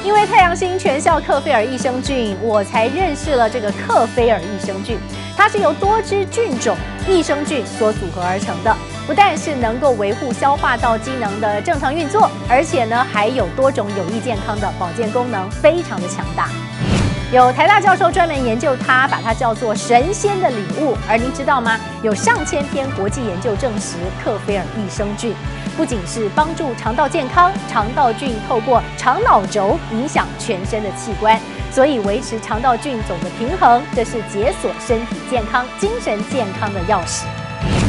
因为太阳星全效克菲尔益生菌，我才认识了这个克菲尔益生菌。它是由多支菌种益生菌所组合而成的，不但是能够维护消化道机能的正常运作，而且呢还有多种有益健康的保健功能，非常的强大。有台大教授专门研究它，把它叫做神仙的礼物。而您知道吗？有上千篇国际研究证实，克菲尔益生菌不仅是帮助肠道健康，肠道菌透过肠脑轴影响全身的器官，所以维持肠道菌种的平衡，这是解锁身体健康、精神健康的钥匙。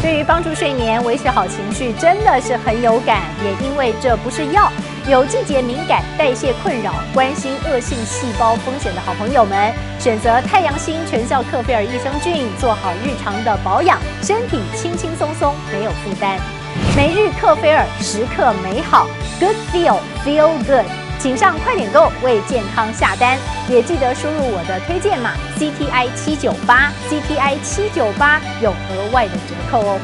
对于帮助睡眠、维持好情绪，真的是很有感。也因为这不是药，有季节敏感、代谢困扰、关心恶性细胞风险的好朋友们，选择太阳星全效克菲尔益生菌，做好日常的保养，身体轻轻松松，没有负担。每日克菲尔，时刻美好 ，Good Feel Good。请上快点购为健康下单，也记得输入我的推荐码 CTI798，CTI798有额外的折扣哦。